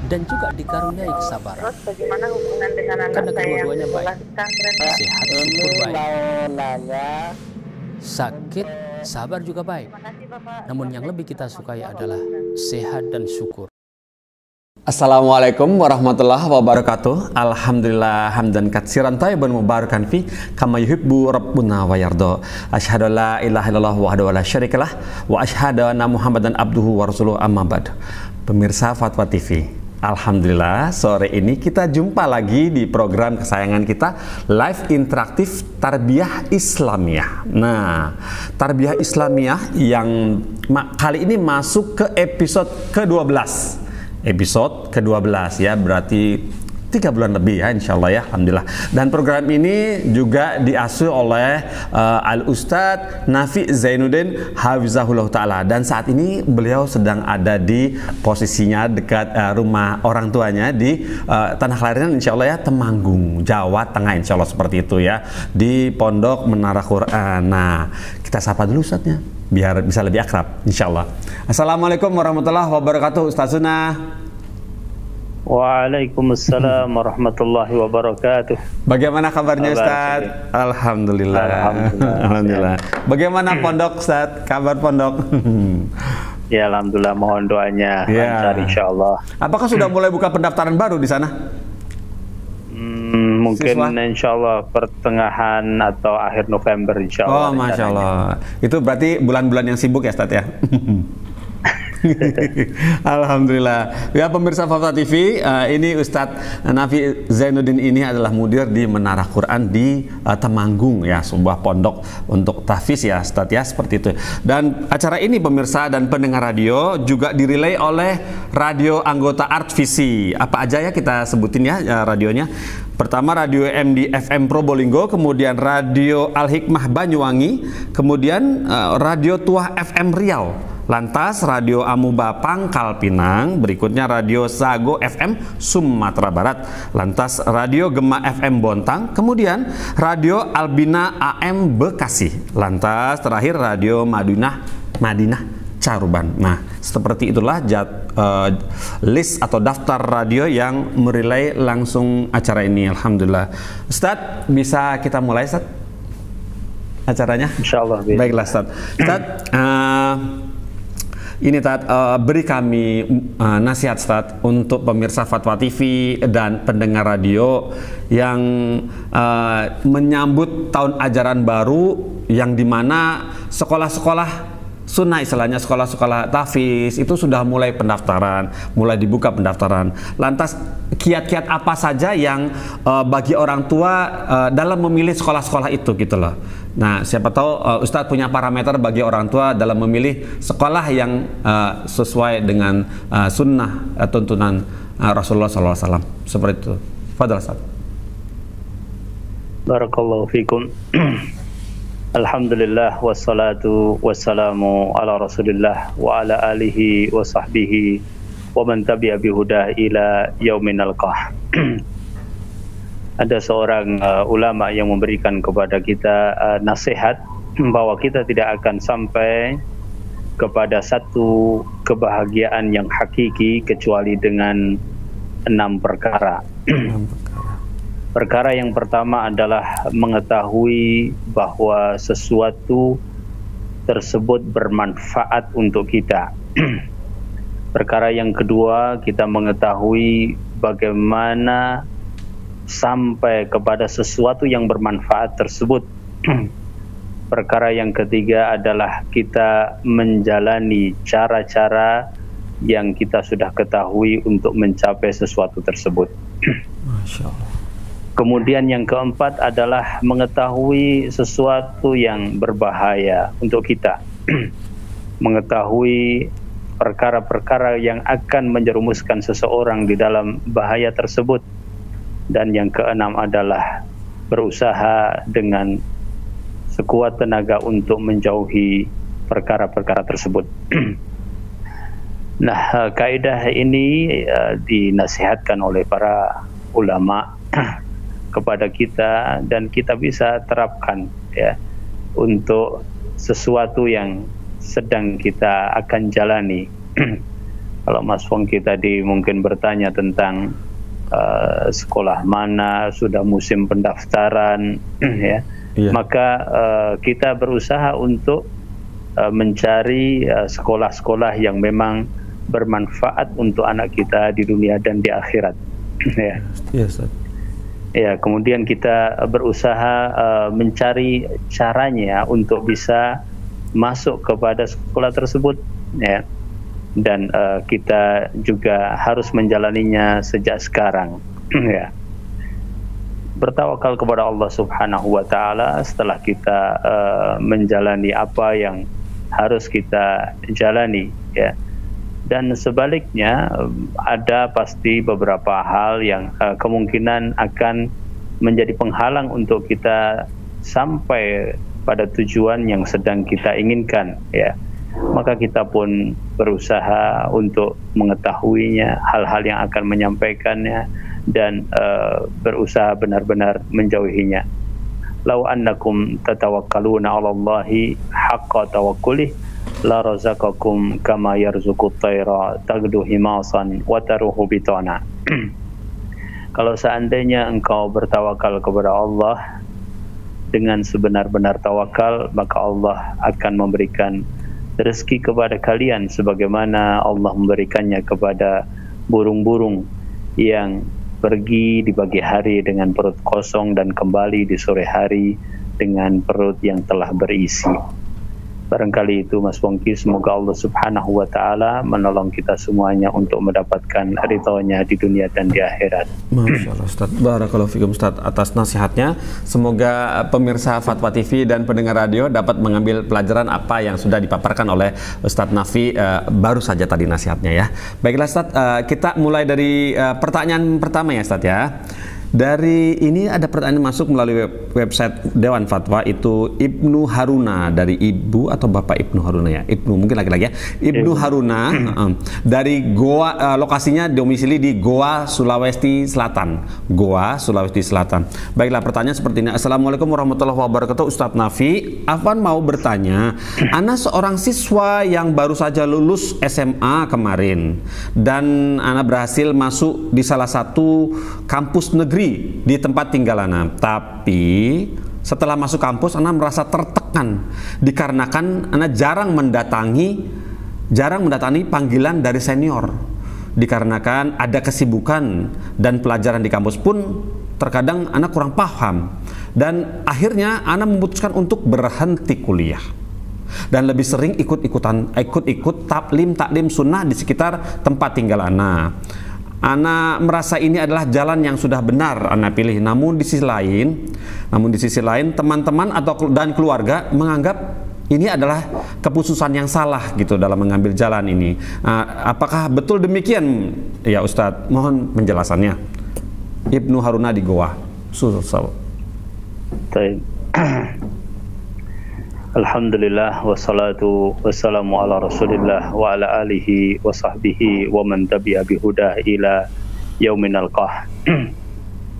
dan juga dikaruniai kesabaran. Terus bagaimana hubungan dengan anak Karena saya yang kedua-duanya sekolah baik. pesantren? Sehat, syukur Ini baik. mau nanya. Sakit, sabar juga baik. Terima kasih Bapak. Namun yang lebih kita sukai adalah sehat dan syukur. Assalamualaikum warahmatullahi wabarakatuh. Alhamdulillah hamdan katsiran thayyiban mubarakan fi kama yuhibbu rabbuna wa yarda. Asyhadu la ilaha illallah wahdahu la syarikalah wa asyhadu anna Muhammadan abduhu wa rasuluhu amma ba'd. Pemirsa Fatwa TV, alhamdulillah sore ini kita jumpa lagi di program kesayangan kita, Live Interaktif Tarbiyah Islamiyah. Nah, Tarbiyah Islamiyah yang kali ini masuk ke episode ke-12. Episode ke-12 ya, berarti 3 bulan lebih ya, insyaallah ya, alhamdulillah. Dan program ini juga diasuh oleh Al-Ustadz Nafi Zainuddin Hafizahullah Ta'ala. Dan saat ini beliau sedang ada di posisinya dekat rumah orang tuanya di tanah kelahiran insyaallah ya, Temanggung, Jawa Tengah, insyaallah seperti itu ya, di Pondok Menara Quran. Nah, kita sapa dulu Ustadznya biar bisa lebih akrab insyaallah. Assalamualaikum warahmatullahi wabarakatuh Ustaz Sunnah. Waalaikumsalam warahmatullahi wabarakatuh. Bagaimana kabarnya Ustaz? Alhamdulillah. Alhamdulillah. Bagaimana pondok Ustaz? Kabar pondok? Ya alhamdulillah, mohon doanya lancar insyaallah. Apakah sudah mulai buka pendaftaran baru di sana? Mungkin insyaallah pertengahan atau akhir November insyaallah. Oh masya Allah. Itu berarti bulan-bulan yang sibuk ya Ustaz ya? Alhamdulillah. Ya pemirsa Fatwa TV, ini Ustadz Nafi Zainuddin ini adalah mudir di Menara Quran di Temanggung ya, sebuah pondok untuk tahfiz ya Ustadz ya, seperti itu. Dan acara ini pemirsa dan pendengar radio juga dirilai oleh radio anggota Art Visi. Apa aja ya kita sebutin ya radionya. Pertama Radio MD FM Probolinggo, kemudian Radio Al Hikmah Banyuwangi, kemudian Radio Tuah FM Riau. Lantas Radio Amuba Pangkal Pinang, berikutnya Radio Sago FM Sumatera Barat, lantas Radio Gema FM Bontang, kemudian Radio Albina AM Bekasi, lantas terakhir Radio Madinah Caruban. Nah, seperti itulah list atau daftar radio yang merilai langsung acara ini. Alhamdulillah. Ustadz, bisa kita mulai Ustadz acaranya? Insyaallah. Baiklah Ustadz. Ustadz, ini beri kami nasihat Ustadz untuk pemirsa Fatwa TV dan pendengar radio yang menyambut tahun ajaran baru, yang dimana sekolah-sekolah sunnah, istilahnya sekolah-sekolah tahfiz itu sudah mulai pendaftaran, mulai dibuka pendaftaran. Lantas kiat-kiat apa saja yang bagi orang tua dalam memilih sekolah-sekolah itu gitu loh. Nah, siapa tahu Ustadz punya parameter bagi orang tua dalam memilih sekolah yang sesuai dengan sunnah tuntunan Rasulullah SAW. Seperti itu. Fadhal Ustadz. Barakallahu fikum. Alhamdulillah wassalatu wassalamu ala Rasulillah wa ala alihi wa sahbihi wa man tabi'a bihudah ila yaumin alqah. Ada seorang ulama yang memberikan kepada kita nasihat bahwa kita tidak akan sampai kepada satu kebahagiaan yang hakiki kecuali dengan 6 perkara. Perkara yang pertama adalah mengetahui bahwa sesuatu tersebut bermanfaat untuk kita. Perkara yang kedua, kita mengetahui bagaimana sampai kepada sesuatu yang bermanfaat tersebut. Perkara yang ketiga adalah kita menjalani cara-cara yang kita sudah ketahui untuk mencapai sesuatu tersebut. Masya Allah. Kemudian yang keempat adalah mengetahui sesuatu yang berbahaya untuk kita. Mengetahui perkara-perkara yang akan menjerumuskan seseorang di dalam bahaya tersebut. Dan yang keenam adalah berusaha dengan sekuat tenaga untuk menjauhi perkara-perkara tersebut. Nah, kaidah ini dinasihatkan oleh para ulama kepada kita dan kita bisa terapkan ya untuk sesuatu yang sedang kita akan jalani. Kalau Mas Fongki tadi mungkin bertanya tentang sekolah mana sudah musim pendaftaran, ya, maka kita berusaha untuk mencari sekolah-sekolah yang memang bermanfaat untuk anak kita di dunia dan di akhirat. Ya. Ya, kemudian kita berusaha mencari caranya untuk bisa masuk kepada sekolah tersebut, ya. Dan kita juga harus menjalaninya sejak sekarang, ya. Bertawakal kepada Allah Subhanahu wa taala setelah kita menjalani apa yang harus kita jalani, ya. Dan sebaliknya ada pasti beberapa hal yang kemungkinan akan menjadi penghalang untuk kita sampai pada tujuan yang sedang kita inginkan, ya. Maka kita pun berusaha untuk mengetahuinya, hal-hal yang akan menyampaikannya, dan berusaha benar-benar menjauhinya. Lau annakum tatawakkaluna 'ala Allahi haqqa tawakkulih la razaqakum kama yarzuqut tayra tagdu himasan wa taruhu bitana. Kalau seandainya engkau bertawakal kepada Allah dengan sebenar-benar tawakal, maka Allah akan memberikan rezeki kepada kalian sebagaimana Allah memberikannya kepada burung-burung yang pergi di pagi hari dengan perut kosong dan kembali di sore hari dengan perut yang telah berisi. Barangkali itu Mas Fongki, semoga Allah Subhanahu wa taala menolong kita semuanya untuk mendapatkan ridhonya di dunia dan di akhirat. Masya Allah Ustaz, barakallahu fikum Ustaz atas nasihatnya. Semoga pemirsa Fatwa TV dan pendengar radio dapat mengambil pelajaran apa yang sudah dipaparkan oleh Ustaz Nafi baru saja tadi nasihatnya, ya. Baiklah Ustaz, kita mulai dari pertanyaan pertama ya Ustaz, ya. Dari ini ada pertanyaan masuk melalui website Dewan Fatwa, itu Ibnu Haruna, dari Ibu atau Bapak Ibnu Haruna, ya? Ibnu, mungkin lagi-lagi, ya. Ibnu Haruna dari Goa, lokasinya domisili di Goa, Sulawesi Selatan. Goa, Sulawesi Selatan. Baiklah, pertanyaan seperti ini. Assalamualaikum warahmatullahi wabarakatuh. Ustadz Nafi, Afwan mau bertanya, Ana seorang siswa yang baru saja lulus SMA kemarin, dan Ana berhasil masuk di salah satu kampus negeri di tempat tinggal Ana. Tapi setelah masuk kampus Ana merasa tertekan dikarenakan Ana jarang mendatangi panggilan dari senior, dikarenakan ada kesibukan dan pelajaran di kampus pun terkadang Ana kurang paham, dan akhirnya Ana memutuskan untuk berhenti kuliah dan lebih sering ikut taklim sunnah di sekitar tempat tinggal Ana. Ana merasa ini adalah jalan yang sudah benar Ana pilih. Namun di sisi lain teman-teman dan keluarga menganggap ini adalah keputusan yang salah gitu dalam mengambil jalan ini. Apakah betul demikian ya Ustadz? Mohon penjelasannya. Ibnu Haruna di Goa. Alhamdulillah wassalatu wassalamu ala Rasulillah wa ala alihi wa sahbihi wa man tabi'a bihudah ila yaumin alqah.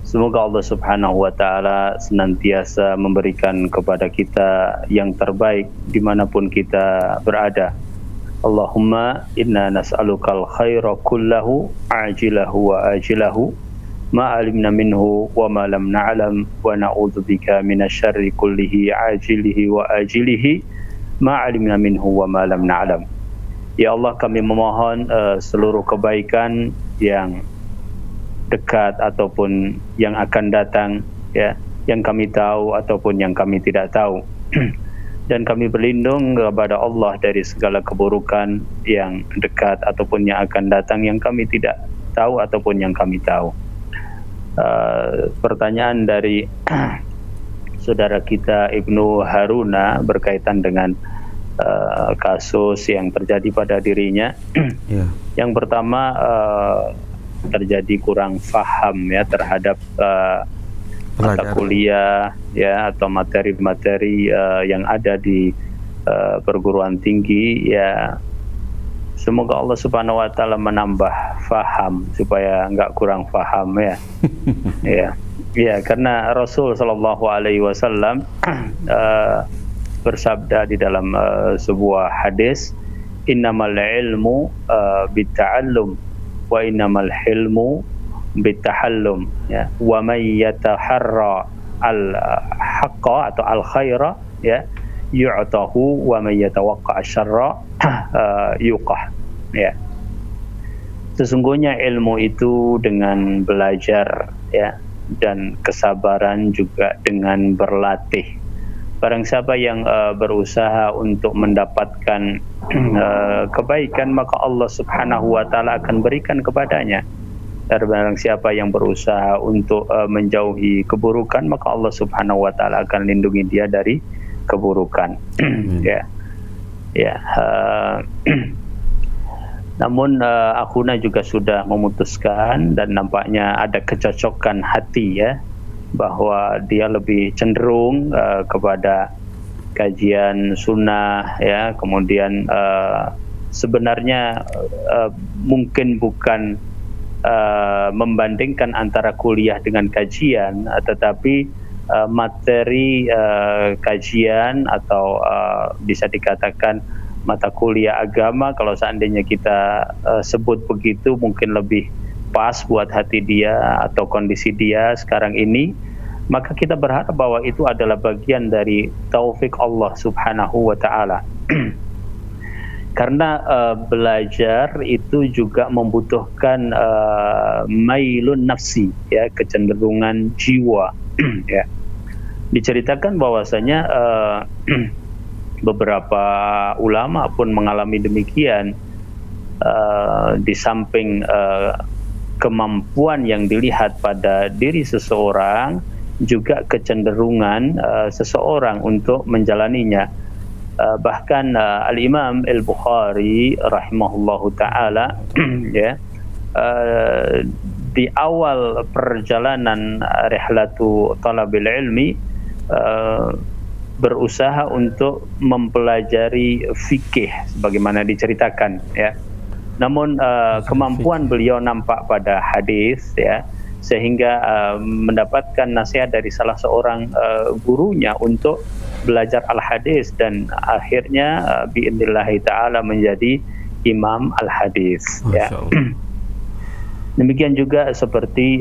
Semoga Allah Subhanahu wa taala senantiasa memberikan kepada kita yang terbaik dimanapun kita berada. Allahumma inna nas'alukal khaira kullahu ajilahu wa ajilahu ma alimna minhu wa ma lam na'lam wa na'udzubika minasyarri kullihi ajilihi wa ajilihi ma alimna minhu wa ma lam na'lam. Ya Allah, kami memohon seluruh kebaikan yang dekat ataupun yang akan datang, ya, yang kami tahu ataupun yang kami tidak tahu. Dan kami berlindung kepada Allah dari segala keburukan yang dekat ataupun yang akan datang yang kami tidak tahu ataupun yang kami tahu. Pertanyaan dari saudara kita Ibnu Haruna berkaitan dengan kasus yang terjadi pada dirinya. Yang pertama, terjadi kurang paham ya terhadap mata kuliah ya atau materi-materi yang ada di perguruan tinggi ya. Semoga Allah Subhanahu wa taala menambah faham supaya enggak kurang faham ya. Ya, karena Rasul sallallahu alaihi wasallam bersabda di dalam sebuah hadis innamal ilmu bitta'allum wa innamal hilmu bittahallum, ya. Wa may yataharra al-haqqa atau al-khaira, ya, yu'tahu wa may yatawaqqa asy-syarra yuqah, ya. Sesungguhnya ilmu itu dengan belajar, ya, dan kesabaran juga dengan berlatih. Barang siapa yang berusaha untuk mendapatkan kebaikan, maka Allah Subhanahu wa taala akan berikan kepadanya. Dan barang siapa yang berusaha untuk menjauhi keburukan, maka Allah Subhanahu wa taala akan lindungi dia dari keburukan. Ya. Ya. Namun Akhuna juga sudah memutuskan dan nampaknya ada kecocokan hati, ya, bahwa dia lebih cenderung kepada kajian sunnah, ya. Kemudian sebenarnya mungkin bukan membandingkan antara kuliah dengan kajian, tetapi materi kajian atau bisa dikatakan mata kuliah agama, kalau seandainya kita sebut begitu, mungkin lebih pas buat hati dia atau kondisi dia sekarang ini, maka kita berharap bahwa itu adalah bagian dari taufik Allah Subhanahu wa taala. Karena belajar itu juga membutuhkan mailun nafsi, ya, kecenderungan jiwa. Ya. Diceritakan bahwasanya beberapa ulama pun mengalami demikian. Di samping kemampuan yang dilihat pada diri seseorang, juga kecenderungan seseorang untuk menjalaninya. Bahkan Al-Imam Al-Bukhari rahimahullahu ta'ala ya, di awal perjalanan rihlatu talabil ilmi berusaha untuk mempelajari fikih sebagaimana diceritakan, ya. Namun kemampuan beliau nampak pada hadis, ya, sehingga mendapatkan nasihat dari salah seorang gurunya untuk belajar al-hadis dan akhirnya biidznillah taala menjadi imam al-hadis, ya. Demikian juga seperti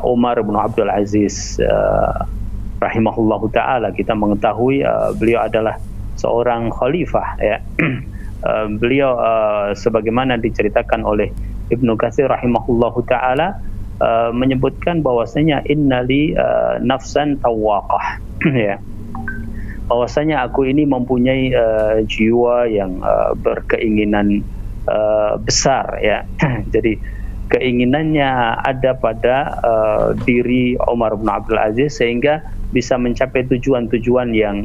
Umar bin Abdul Aziz rahimahullahu taala, kita mengetahui beliau adalah seorang khalifah, ya. Beliau sebagaimana diceritakan oleh Ibnu Katsir rahimahullahu taala menyebutkan bahwasanya innali nafsan tawaqah, ya, bahwasanya aku ini mempunyai jiwa yang berkeinginan besar, ya. Jadi keinginannya ada pada diri Umar bin Abdul Aziz sehingga bisa mencapai tujuan-tujuan yang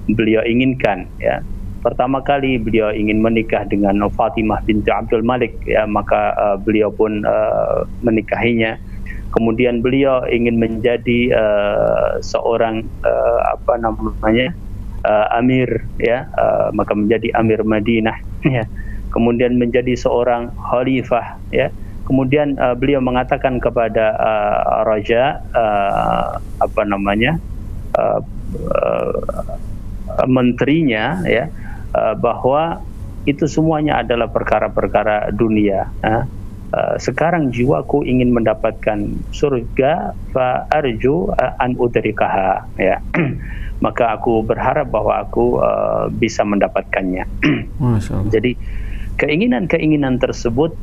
beliau inginkan, ya. Pertama kali beliau ingin menikah dengan Fatimah binti Abdul Malik, ya, maka beliau pun menikahinya. Kemudian beliau ingin menjadi seorang amir, ya, maka menjadi amir Madinah, ya. Kemudian menjadi seorang khalifah, ya. Kemudian beliau mengatakan kepada raja menterinya, ya, bahwa itu semuanya adalah perkara-perkara dunia. Sekarang jiwaku ingin mendapatkan surga, fa arju an udrikaha, ya. Maka aku berharap bahwa aku bisa mendapatkannya. Jadi keinginan-keinginan tersebut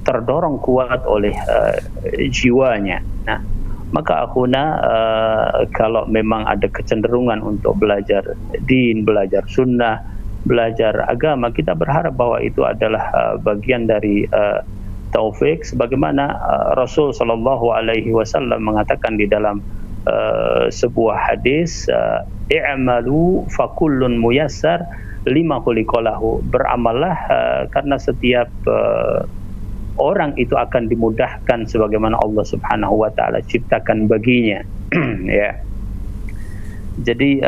terdorong kuat oleh jiwanya. Nah, maka Akhuna kalau memang ada kecenderungan untuk belajar din, belajar sunnah, belajar agama, kita berharap bahwa itu adalah bagian dari taufik, sebagaimana Rasul sallallahu alaihi wasallam mengatakan di dalam sebuah hadis, i'malu fakullun muyassar lima khuliqalahu, beramallah karena setiap orang itu akan dimudahkan sebagaimana Allah Subhanahu wa taala ciptakan baginya. Ya. Jadi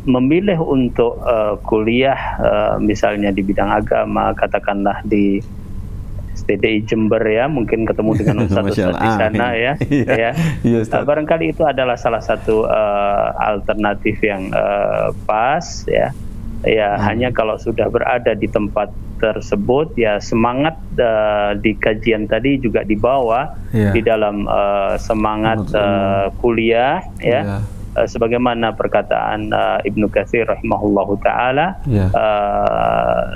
memilih untuk kuliah misalnya di bidang agama, katakanlah di STDI Jember, ya, mungkin ketemu dengan ustaz-ustaz di sana, ya. Ya. Barangkali itu adalah salah satu alternatif yang pas, ya. Ya, hanya kalau sudah berada di tempat tersebut, ya semangat di kajian tadi juga dibawa di dalam semangat kuliah, ya. Sebagaimana perkataan Ibnu Katsir rahimahullahu taala,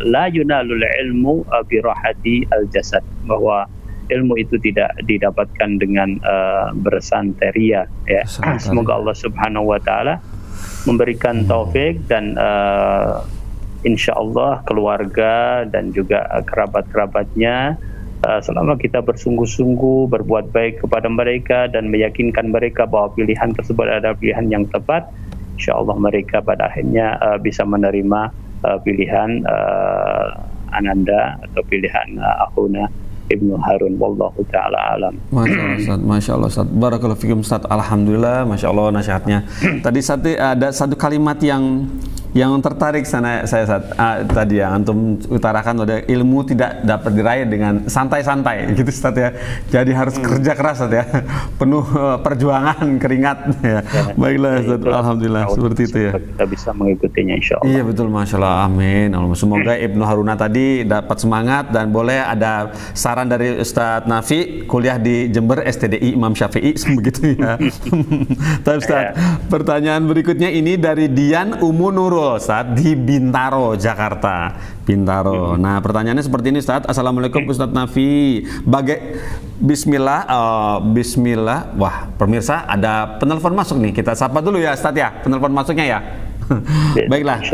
la yunalul ilmu bi rahati al jasad, bahwa ilmu itu tidak didapatkan dengan bersanteria, ya. Semoga Allah Subhanahu wa taala memberikan taufik dan insya Allah keluarga dan juga kerabat-kerabatnya, selama kita bersungguh-sungguh berbuat baik kepada mereka dan meyakinkan mereka bahwa pilihan tersebut adalah pilihan yang tepat, insya Allah mereka pada akhirnya bisa menerima pilihan Ananda atau pilihan Akhuna Ibnu Harun, wallahu taala alam. Masya Allah Ustaz, barakallahu fikum Ustaz. Alhamdulillah, Masya Allah nasihatnya. Tadi ada satu kalimat yang tertarik saya Ustaz, tadi yang antum utarakan, ada ilmu tidak dapat diraih dengan santai-santai gitu Ustaz, ya. Jadi harus kerja keras Ustaz, ya. Penuh perjuangan, keringat, ya. Baiklah Ustaz, alhamdulillah seperti itu, ya. Kita bisa mengikutinya insya Allah. Iya betul, Masya Allah, amin. Semoga Ibnu Haruna tadi dapat semangat, dan boleh ada saran dari Ustadz Nafi kuliah di Jember STDI Imam Syafi'i begitu, ya. Tapi Ustaz, pertanyaan berikutnya ini dari Dian Umu Nurul Ustaz di Bintaro, Jakarta. Bintaro. Nah, pertanyaannya seperti ini Ustaz. Assalamualaikum Ustadz Nafi. Bismillah. Wah, pemirsa ada penelpon masuk nih. Kita sapa dulu ya Ustadz, ya. Penelpon masuknya, ya. Baiklah.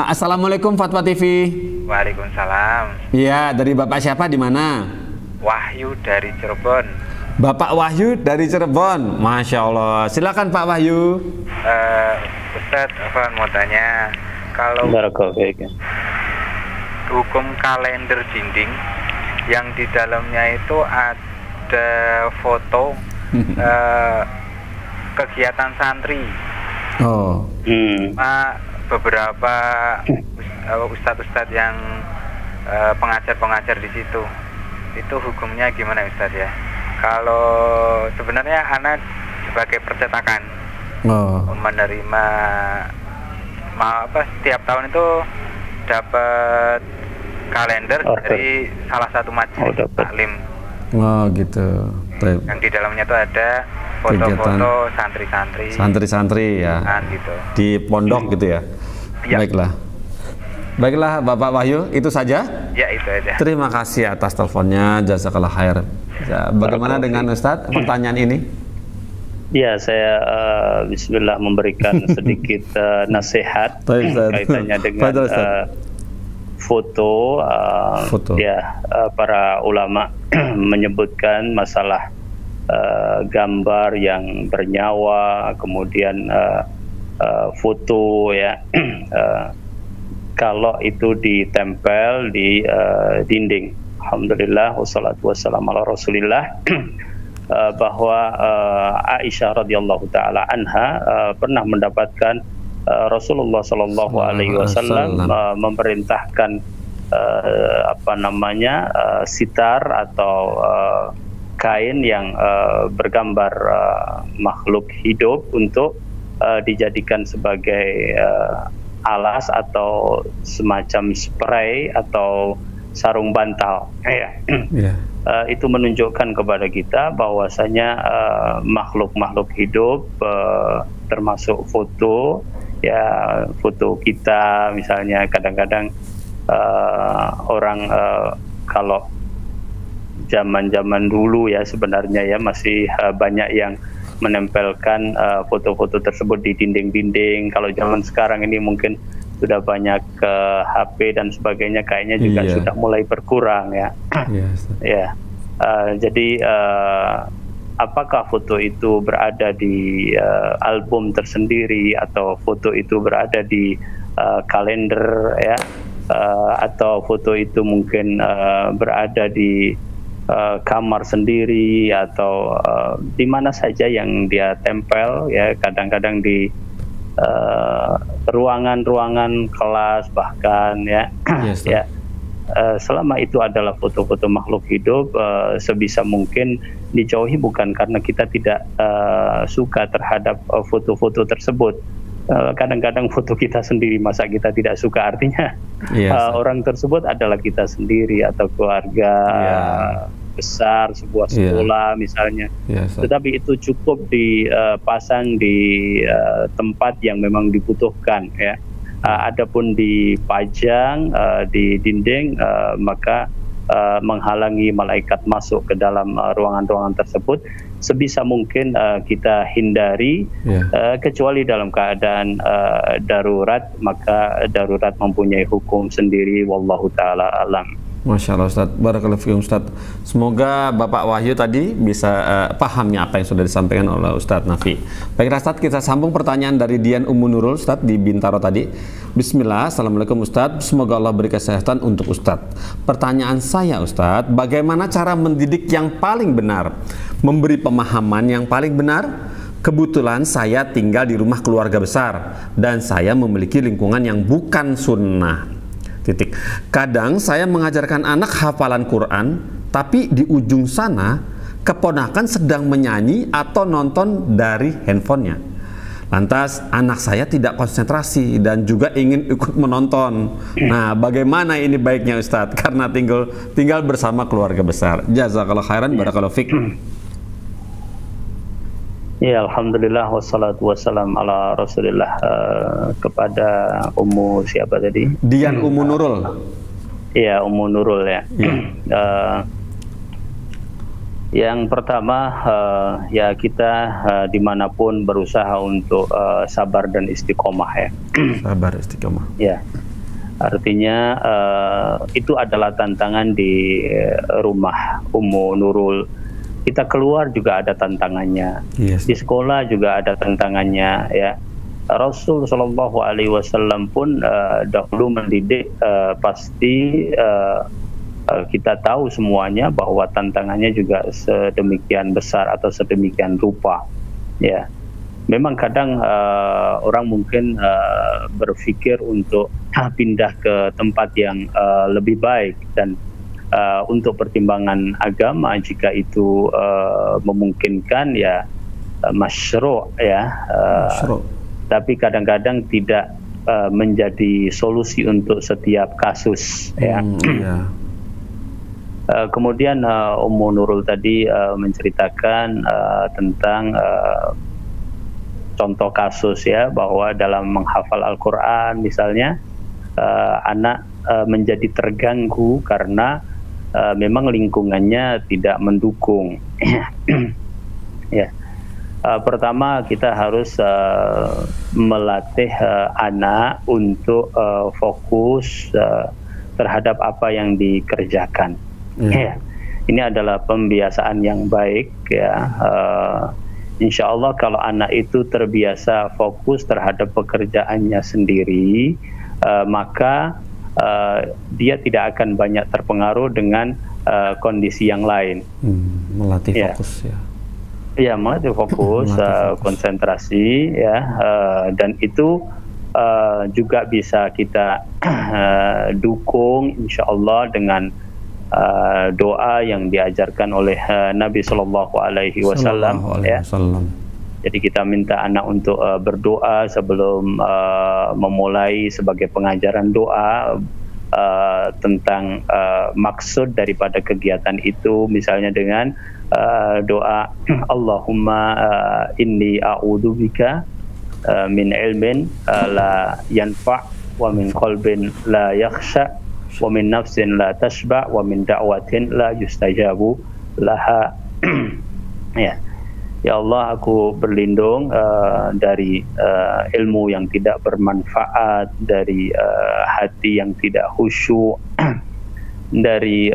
Assalamualaikum Fatwa TV. Waalaikumsalam. Iya, dari Bapak siapa, di mana? Wahyu dari Cirebon. Bapak Wahyu dari Cirebon. Masya Allah. Silakan Pak Wahyu. Ustadz, mau tanya, kalau hukum kalender dinding yang di dalamnya itu ada foto kegiatan santri. Beberapa ustadz-ustadz yang pengajar-pengajar di situ, itu hukumnya gimana Ustadz, ya? Kalau sebenarnya anak sebagai percetakan menerima setiap tahun itu dapat kalender dari salah satu majelis taklim. Gitu. Yang di dalamnya itu ada foto-foto santri-santri, ya. Gitu. Di pondok gitu, ya. Baiklah Bapak Wahyu, itu saja? Ya, itu aja. Terima kasih atas teleponnya, jazakallah khair. Bagaimana dengan Ustadz pertanyaan ini? Ya, saya bismillah memberikan sedikit nasihat kaitannya dengan foto. Ya, para ulama menyebutkan masalah gambar yang bernyawa, kemudian foto, ya. Kalau itu ditempel di dinding, alhamdulillah wassalatu wassalamu ala rasulillah, bahwa Aisyah radhiyallahu taala anha pernah mendapatkan Rasulullah sallallahu alaihi wasallam memerintahkan sitar atau kain yang bergambar makhluk hidup untuk dijadikan sebagai alas atau semacam spray atau sarung bantal, itu menunjukkan kepada kita bahwasanya makhluk-makhluk hidup, termasuk foto, ya, foto kita misalnya, kadang-kadang orang kalau zaman-zaman dulu, ya, sebenarnya, ya, masih banyak yang menempelkan foto-foto tersebut di dinding-dinding. Kalau zaman sekarang ini mungkin sudah banyak HP dan sebagainya, kayaknya juga sudah mulai berkurang, ya. Jadi apakah foto itu berada di album tersendiri, atau foto itu berada di kalender, ya, atau foto itu mungkin berada di kamar sendiri, atau di mana saja yang dia tempel, ya, kadang-kadang di ruangan-ruangan kelas bahkan, ya. Ya, selama itu adalah foto-foto makhluk hidup, sebisa mungkin dijauhi, bukan karena kita tidak suka terhadap foto-foto tersebut, kadang-kadang foto kita sendiri, masa kita tidak suka, artinya orang tersebut adalah kita sendiri atau keluarga besar, sebuah sekolah misalnya. Tetapi itu cukup dipasang di tempat yang memang dibutuhkan, ya. Adapun dipajang di dinding, maka menghalangi malaikat masuk ke dalam ruangan-ruangan tersebut. Sebisa mungkin kita hindari, kecuali dalam keadaan darurat, maka darurat mempunyai hukum sendiri. Wallahu ta'ala alam. Masya Allah Ustaz, barakallahu fiikum Ustaz. Semoga Bapak Wahyu tadi bisa pahamnya apa yang sudah disampaikan oleh Ustaz Nafi. Baik Ustaz, kita sambung pertanyaan dari Dian Ummu Nurul Ustaz di Bintaro tadi. Bismillah, Assalamualaikum Ustaz, semoga Allah beri kesehatan untuk Ustaz. Pertanyaan saya Ustaz, bagaimana cara mendidik yang paling benar, memberi pemahaman yang paling benar? Kebetulan saya tinggal di rumah keluarga besar dan saya memiliki lingkungan yang bukan sunnah. Kadang saya mengajarkan anak hafalan Quran, tapi di ujung sana keponakan sedang menyanyi atau nonton dari handphonenya. Lantas anak saya tidak konsentrasi dan juga ingin ikut menonton. Nah, bagaimana ini baiknya Ustadz? Karena tinggal bersama keluarga besar. Jazakallahu khairan, barakallahu fiik. Ya, alhamdulillah wassalatu wassalam ala Rasulillah. Kepada Ummu siapa tadi? Dian Ummu Nurul. Iya, Ummu Nurul ya. Yang pertama, ya kita dimanapun berusaha untuk sabar dan istiqomah ya. Sabar istiqomah. Ya, artinya itu adalah tantangan di rumah Ummu Nurul. Kita keluar juga ada tantangannya, di sekolah juga ada tantangannya, ya. Rasul Shallallahu Alaihi Wasallam pun dahulu mendidik, pasti kita tahu semuanya bahwa tantangannya juga sedemikian besar atau sedemikian rupa, ya. Memang kadang orang mungkin berpikir untuk pindah ke tempat yang lebih baik, dan untuk pertimbangan agama jika itu memungkinkan, ya masyru' ya. Tapi kadang-kadang tidak menjadi solusi untuk setiap kasus, ya. Kemudian Ummu Nurul tadi menceritakan tentang contoh kasus, ya, bahwa dalam menghafal Al-Quran misalnya anak menjadi terganggu karena memang lingkungannya tidak mendukung. Ya, pertama kita harus melatih anak untuk fokus terhadap apa yang dikerjakan. Ya, ini adalah pembiasaan yang baik, ya. Insya Allah kalau anak itu terbiasa fokus terhadap pekerjaannya sendiri, maka dia tidak akan banyak terpengaruh dengan kondisi yang lain. Melatih fokus, ya. Ya, melatih fokus, konsentrasi, ya, dan itu juga bisa kita dukung, insya Allah, dengan doa yang diajarkan oleh Nabi Sallallahu Alaihi Wasallam. Jadi kita minta anak untuk berdoa sebelum memulai, sebagai pengajaran doa tentang maksud daripada kegiatan itu, misalnya dengan doa Allahumma inni a'udzubika min ilmin la yanfa' wa min qalbin la yakhsha wa min nafsin la tashba' wa min da'watin la yustajabu laha. Ya. Ya Allah, aku berlindung dari ilmu yang tidak bermanfaat, dari hati yang tidak khusyuk, dari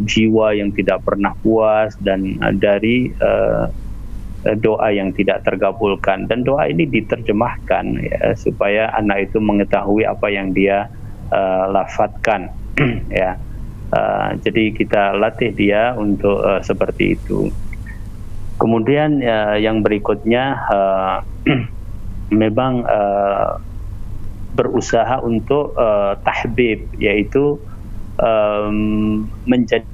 jiwa yang tidak pernah puas, dan dari doa yang tidak terkabulkan. Dan doa ini diterjemahkan, ya, supaya anak itu mengetahui apa yang dia lafadzkan. Ya. Jadi kita latih dia untuk seperti itu. Kemudian yang berikutnya memang berusaha untuk tahbib, yaitu menjadi.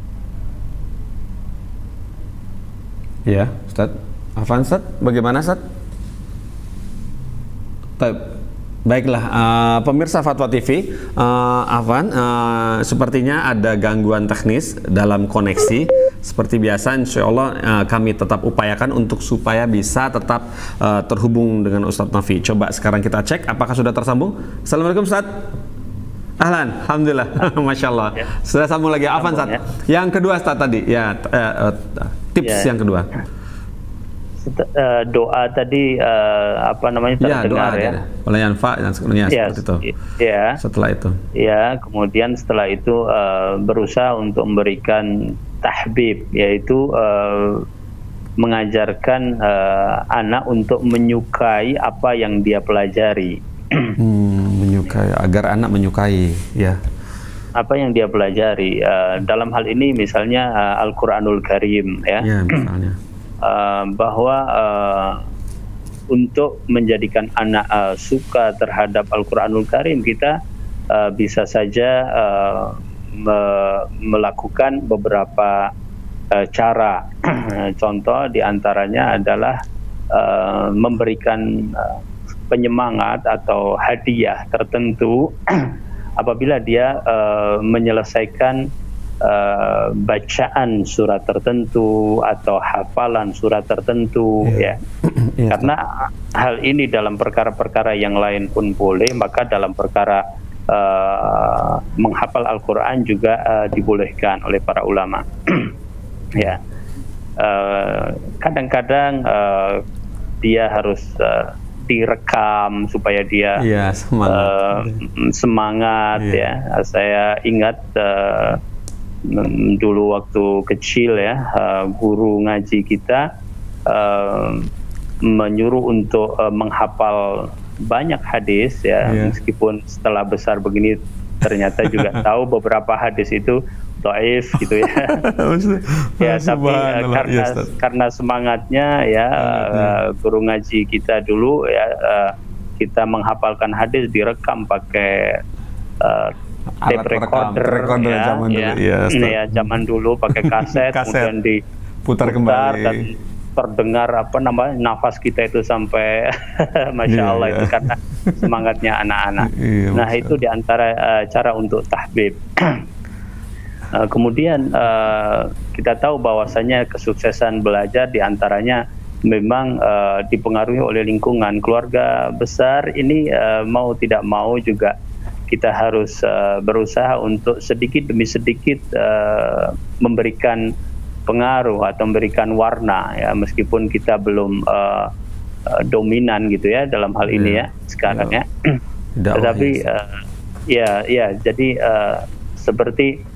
Ya, Ustaz. Afwan Ustaz, bagaimana Ustaz? Baiklah, pemirsa Fatwa TV, Afwan, sepertinya ada gangguan teknis dalam koneksi. Seperti biasa, insya Allah kami tetap upayakan untuk supaya bisa tetap terhubung dengan Ustadz Nafi. Coba sekarang kita cek apakah sudah tersambung. Assalamualaikum Ustadz. Ahlan, alhamdulillah, masya Allah. Ya. Sudah sambung lagi, Afwan Ustadz. Ya. Yang kedua Ustadz tadi, ya tips yang kedua. Doa tadi apa namanya terdengar ya, oleh Yanfa dan seterusnya seperti itu. Ya. Setelah itu. Ya, kemudian setelah itu berusaha untuk memberikan tahbib, yaitu mengajarkan anak untuk menyukai apa yang dia pelajari. Menyukai, agar anak menyukai, ya. Apa yang dia pelajari. Dalam hal ini misalnya Al-Quranul Karim, ya. Ya, misalnya. Bahwa untuk menjadikan anak suka terhadap Al-Quranul Karim, kita bisa saja melakukan beberapa cara. Contoh diantaranya adalah memberikan penyemangat atau hadiah tertentu apabila dia menyelesaikan bacaan surat tertentu atau hafalan surat tertentu, ya. Karena hal ini dalam perkara-perkara yang lain pun boleh, maka dalam perkara menghafal Al-Quran juga dibolehkan oleh para ulama. Ya, kadang-kadang dia harus direkam supaya dia semangat. Ya. Saya ingat dulu waktu kecil ya, guru ngaji kita menyuruh untuk menghafal banyak hadis ya, meskipun setelah besar begini ternyata juga tahu beberapa hadis itu dhaif gitu ya. Ya, tapi karena semangatnya ya, guru ngaji kita dulu ya, kita menghafalkan hadis direkam pakai tape recorder ya, zaman dulu, ya, zaman dulu pakai kaset, kemudian diputar kembali dan terdengar apa namanya nafas kita itu sampai masya Allah itu karena semangatnya anak-anak. Nah itu diantara cara untuk tahbib. Kemudian kita tahu bahwasanya kesuksesan belajar diantaranya memang dipengaruhi oleh lingkungan. Keluarga besar ini mau tidak mau juga kita harus berusaha untuk sedikit demi sedikit memberikan pengaruh atau memberikan warna ya, meskipun kita belum dominan gitu ya dalam hal ini ya sekarang ya. Tetapi jadi seperti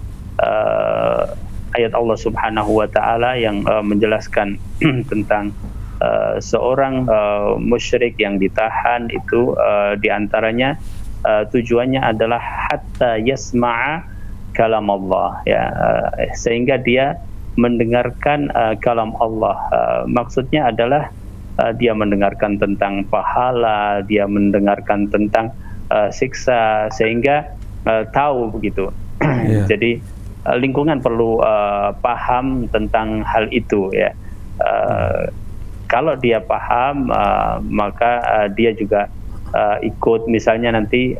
ayat Allah Subhanahu wa taala yang menjelaskan tentang seorang musyrik yang ditahan itu diantaranya tujuannya adalah hatta yasma'a kalam Allah ya, sehingga dia mendengarkan kalam Allah. Maksudnya adalah dia mendengarkan tentang pahala, dia mendengarkan tentang siksa, sehingga tahu begitu. Jadi lingkungan perlu paham tentang hal itu ya. Kalau dia paham maka dia juga ikut, misalnya nanti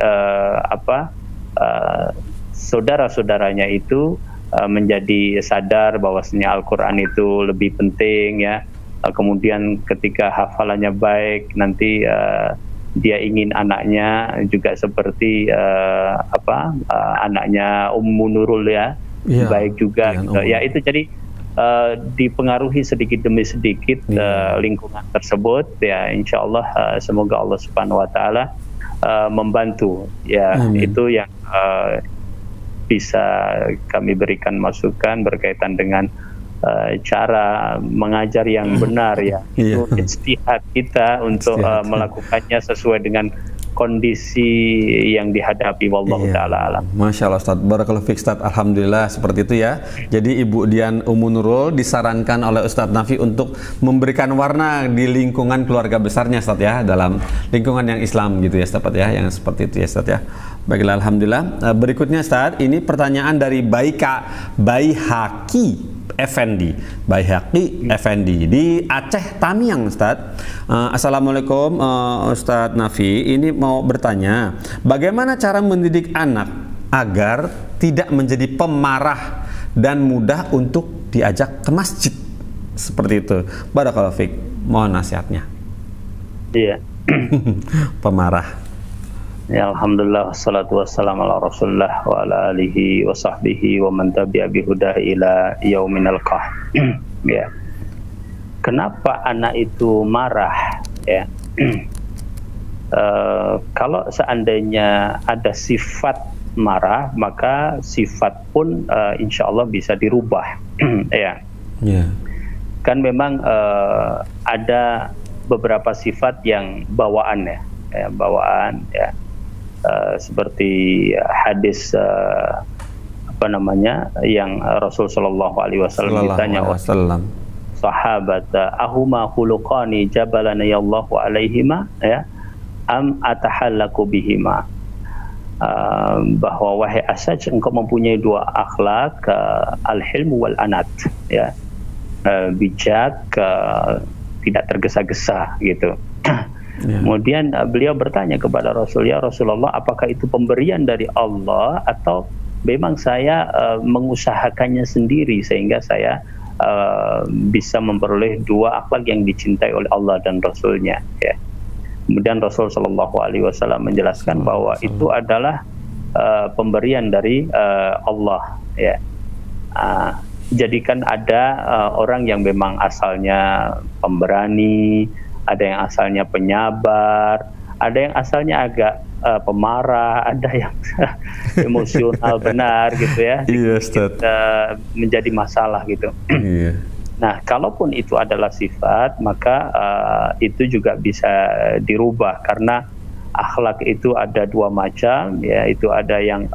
saudara-saudaranya itu menjadi sadar bahwasanya Al-Quran itu lebih penting ya. Kemudian ketika hafalannya baik, nanti dia ingin anaknya juga seperti anaknya Ummu Nurul ya, baik juga gitu. Ya itu jadi dipengaruhi sedikit demi sedikit lingkungan tersebut ya, insya Allah semoga Allah Subhanahu wa taala membantu ya. Itu yang bisa kami berikan masukan berkaitan dengan cara mengajar yang benar ya. Itu ijtihad kita untuk melakukannya sesuai dengan kondisi yang dihadapi, wallahu taala alam. Masya Allah Ustaz, barakallahu fiik Ustaz, alhamdulillah seperti itu ya. Jadi Ibu Dian Ummu Nurul disarankan oleh Ustadz Nafi untuk memberikan warna di lingkungan keluarga besarnya Ustaz ya, dalam lingkungan yang Islam gitu ya Ustaz ya, yang seperti itu ya Ustaz ya. Baiklah, alhamdulillah. Berikutnya Ustaz, ini pertanyaan dari Baika Baihaki. Effendi, Baihaqi Effendi di Aceh Tamiang, Ustaz. Assalamualaikum Ustaz Nafi, ini mau bertanya, bagaimana cara mendidik anak agar tidak menjadi pemarah dan mudah untuk diajak ke masjid seperti itu? Barakallahu fiik, mohon nasihatnya. Iya. Pemarah. Ya, alhamdulillah, wassalatu wassalamu ala Rasulullah wa ala alihi wa sahbihi wa man tabi'a bihudah ila yauminal qah. Ya. Kenapa anak itu marah? Ya. Kalau seandainya ada sifat marah, maka sifat pun insya Allah bisa dirubah. Ya. Yeah. Kan memang ada beberapa sifat yang bawaan ya, bawaan ya. Seperti hadis yang Rasul Shallallahu Alaihi Wasallam ditanya sahabat, ahuma khuluqani jabalana yallahu alaihima ya am atahallaku bihima, bahwa wahai Asaj, engkau mempunyai dua akhlak, al-hilmu wal anat ya, bijak, tidak tergesa-gesa gitu. Ya. Kemudian beliau bertanya kepada Rasul, ya Rasulullah, apakah itu pemberian dari Allah atau memang saya mengusahakannya sendiri sehingga saya bisa memperoleh dua akhlak yang dicintai oleh Allah dan Rasulnya ya. Kemudian Rasul Shallallahu Alaihi Wasallam menjelaskan bahwa itu adalah pemberian dari Allah ya. Jadi kan ada orang yang memang asalnya pemberani, ada yang asalnya penyabar, ada yang asalnya agak pemarah, ada yang emosional benar gitu ya. Iya, Ustaz. Menjadi masalah gitu. Iya. Nah, kalaupun itu adalah sifat, maka itu juga bisa dirubah, karena akhlak itu ada dua macam ya, itu ada yang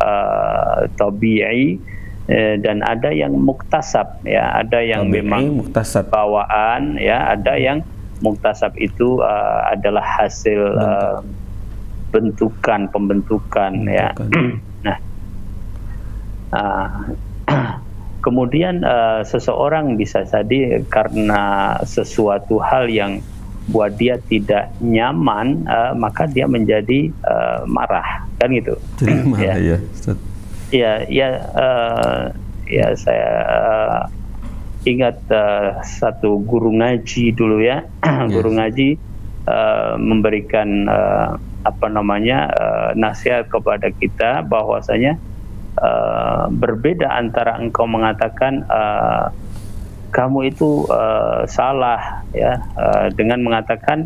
tabi'i dan ada yang muktasab ya, ada yang tabi'i, memang muktasab bawaan ya, ada yang muktasab itu adalah hasil pembentukan ya. Nah, kemudian seseorang bisa jadi karena sesuatu hal yang buat dia tidak nyaman, maka dia menjadi marah, kan gitu. Marah, ya. Ya, saya ingat satu guru ngaji dulu ya. Guru ngaji memberikan nasihat kepada kita bahwasanya berbeda antara engkau mengatakan kamu itu salah ya, dengan mengatakan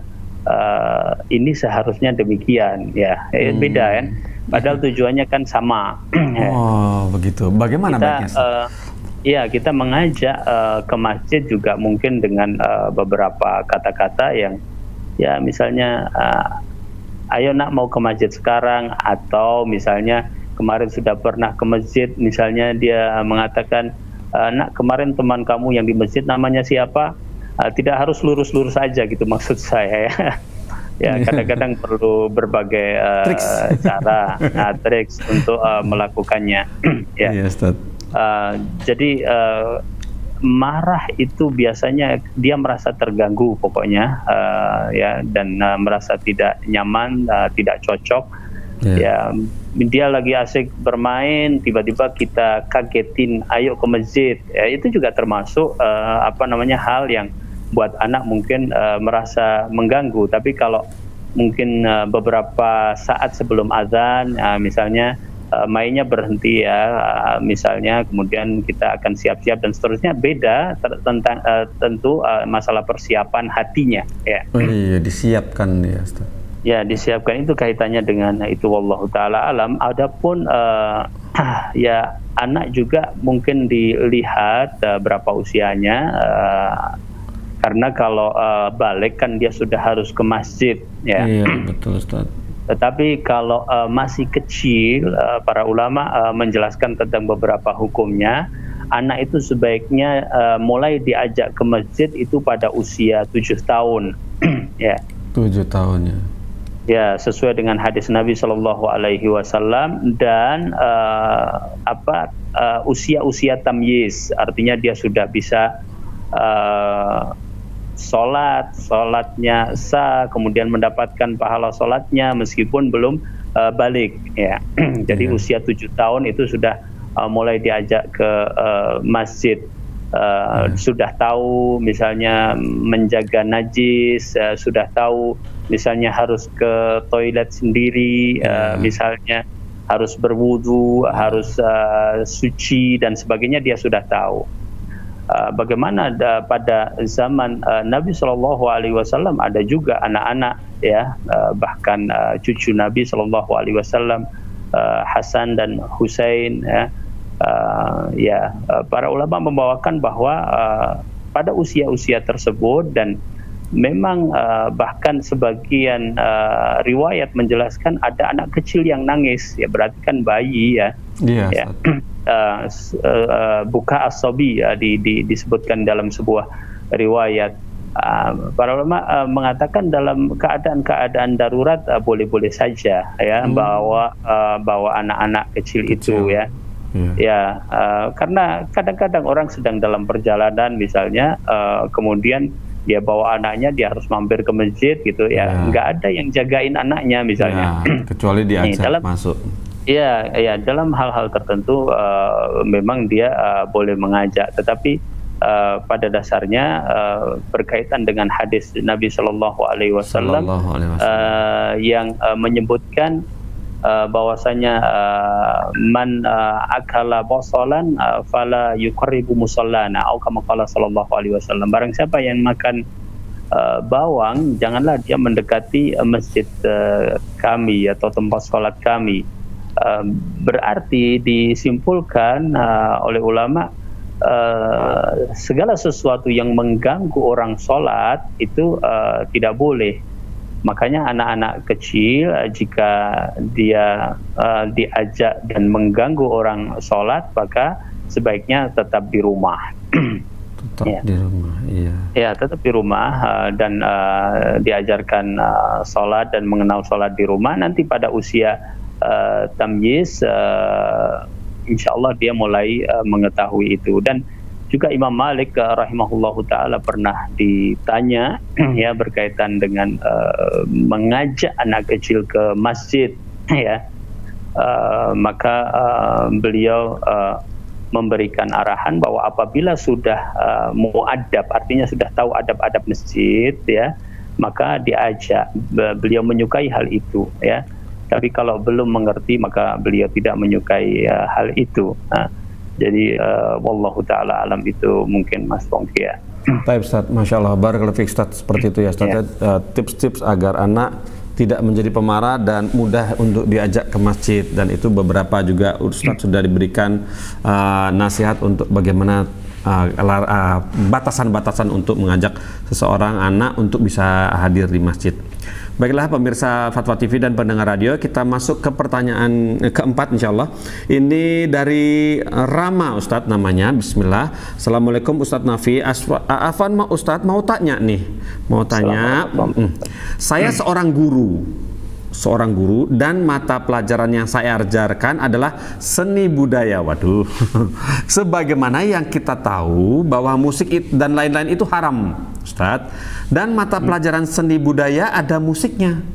ini seharusnya demikian ya. Beda kan, padahal tujuannya kan sama. Oh begitu, bagaimana baiknya? Ya, kita mengajak ke masjid juga mungkin dengan beberapa kata-kata yang ya, misalnya ayo nak mau ke masjid sekarang, atau misalnya kemarin sudah pernah ke masjid, misalnya dia mengatakan nak kemarin teman kamu yang di masjid namanya siapa, tidak harus lurus-lurus saja gitu maksud saya ya. Ya, kadang-kadang perlu berbagai cara, triks untuk melakukannya. Ya. Yes, jadi marah itu biasanya dia merasa terganggu pokoknya ya, dan merasa tidak nyaman, tidak cocok. Ya, dia lagi asik bermain, tiba-tiba kita kagetin, ayo ke masjid. Ya, itu juga termasuk hal yang buat anak mungkin merasa mengganggu. Tapi kalau mungkin beberapa saat sebelum azan, misalnya mainnya berhenti ya, misalnya, kemudian kita akan siap-siap dan seterusnya, beda tentang tentu masalah persiapan hatinya ya. Oh iya, disiapkan ya, Ustaz. Ya, disiapkan itu kaitannya dengan itu, wallahu taala alam. Adapun ya, anak juga mungkin dilihat berapa usianya, karena kalau balik kan dia sudah harus ke masjid ya. Iya, betul, Ustaz. Tetapi kalau masih kecil, para ulama menjelaskan tentang beberapa hukumnya. Anak itu sebaiknya mulai diajak ke masjid itu pada usia 7 tahun. Ya. 7 tahun ya. Ya, sesuai dengan hadis Nabi Shallallahu Alaihi Wasallam, dan usia-usia tamyiz, artinya dia sudah bisa sholatnya sah, kemudian mendapatkan pahala sholatnya meskipun belum balik ya. Jadi usia 7 tahun itu sudah mulai diajak ke masjid, sudah tahu misalnya menjaga najis, sudah tahu misalnya harus ke toilet sendiri, misalnya harus berwudu, harus suci dan sebagainya, dia sudah tahu. Bagaimana pada zaman Nabi Shallallahu Alaihi Wasallam ada juga anak-anak ya, bahkan cucu Nabi Shallallahu Alaihi Wasallam, Hasan dan Husain ya, para ulama membawakan bahwa pada usia-usia tersebut, dan memang bahkan sebagian riwayat menjelaskan ada anak kecil yang nangis, ya berarti kan bayi ya. Ya. Buka as-sabi ya, disebutkan dalam sebuah riwayat. Para ulama mengatakan dalam keadaan darurat boleh-boleh saja ya, bawa anak-anak kecil itu ya. Ya, karena kadang-kadang orang sedang dalam perjalanan misalnya, kemudian dia bawa anaknya, dia harus mampir ke masjid gitu ya, nggak ada yang jagain anaknya misalnya, kecuali diajak masuk. Ya, dalam hal-hal tertentu memang dia boleh mengajak, tetapi pada dasarnya berkaitan dengan hadis Nabi Shallallahu Alaihi Wasallam yang menyebutkan bahwasanya man akala basalan fala yuqarribu musallana, atau kama qala sallallahu alaihi wasallam, barang siapa yang makan bawang, janganlah dia mendekati masjid kami atau tempat sholat kami. Berarti disimpulkan oleh ulama, segala sesuatu yang mengganggu orang sholat itu tidak boleh. Makanya anak-anak kecil jika dia diajak dan mengganggu orang sholat, maka sebaiknya tetap di rumah. Tetap di rumah, iya. Ya, tetap di rumah dan diajarkan sholat dan mengenal sholat di rumah. Nanti pada usia tamyiz, insya Allah dia mulai mengetahui itu. Dan juga Imam Malik rahimahullahu taala pernah ditanya ya berkaitan dengan mengajak anak kecil ke masjid ya, maka beliau memberikan arahan bahwa apabila sudah muadab, artinya sudah tahu adab-adab masjid ya, maka diajak. Beliau menyukai hal itu ya. Tapi kalau belum mengerti, maka beliau tidak menyukai hal itu. Jadi wallahu taala alam, itu mungkin Mas Pongki ya. Baik Ustaz, Masya Allah, barakallahu fiik Ustaz, seperti itu ya Ustaz. Tips-tips agar anak tidak menjadi pemarah dan mudah untuk diajak ke masjid, dan itu beberapa juga Ustaz sudah diberikan nasihat untuk bagaimana batasan-batasan untuk mengajak seseorang anak untuk bisa hadir di masjid. Baiklah pemirsa Fatwa TV dan pendengar radio, kita masuk ke pertanyaan keempat insyaallah. Ini dari Rama Ustadz namanya, bismillah. Assalamualaikum Ustadz Nafi, Afan Ustadz mau tanya nih, saya seorang guru dan mata pelajaran yang saya ajarkan adalah seni budaya. Waduh. Sebagaimana yang kita tahu bahwa musik dan lain-lain itu haram, Ustadz. Dan mata pelajaran seni budaya ada musiknya.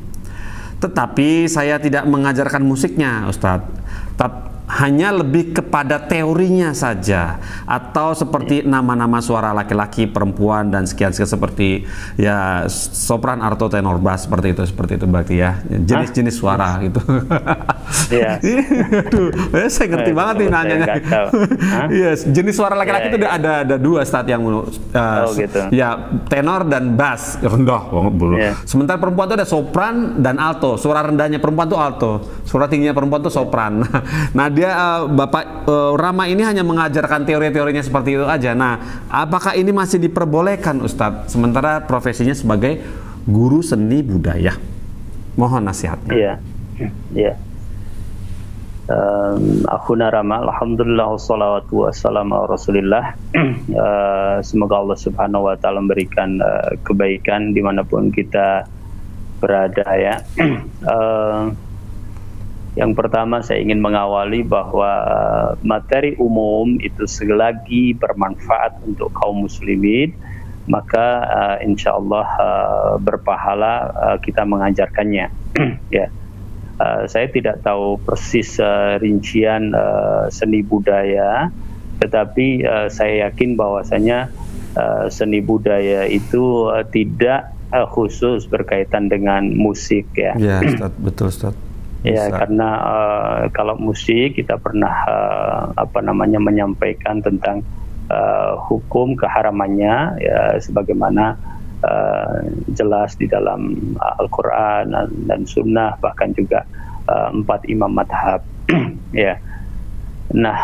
Tetapi saya tidak mengajarkan musiknya, Ustadz. Hanya lebih kepada teorinya saja, atau seperti nama-nama suara laki-laki, perempuan dan sekian-sekian, seperti ya sopran, alto, tenor, bass, seperti itu berarti ya, jenis-jenis suara gitu. Iya. Saya ngerti banget nih nanyanya. Yes, jenis suara laki-laki itu ada dua Ustadz yang gitu. Ya tenor dan bass rendah banget. Sementara perempuan itu ada sopran dan alto. Suara rendahnya perempuan itu alto, suara tingginya perempuan itu sopran. Nah dia Bapak Rama ini hanya mengajarkan teori-teorinya seperti itu aja. Nah, apakah ini masih diperbolehkan Ustadz? Sementara profesinya sebagai guru seni budaya. Mohon nasihatnya. Iya, iya. Akhuna Rama, alhamdulillah wassalatu wassalamu ala rasulillah. Semoga Allah subhanahu wa ta'ala memberikan kebaikan dimanapun kita berada ya. Yang pertama saya ingin mengawali bahwa materi umum itu selagi bermanfaat untuk kaum muslimin, maka insya Allah berpahala kita mengajarkannya. Ya, saya tidak tahu persis rincian seni budaya, tetapi saya yakin bahwasanya seni budaya itu tidak khusus berkaitan dengan musik, ya. Ya, Ustaz, betul, Ustaz. Ya, karena kalau musik kita pernah menyampaikan tentang hukum keharamannya, ya, sebagaimana jelas di dalam Al-Quran dan Sunnah, bahkan juga 4 imam madhab. Ya. Nah,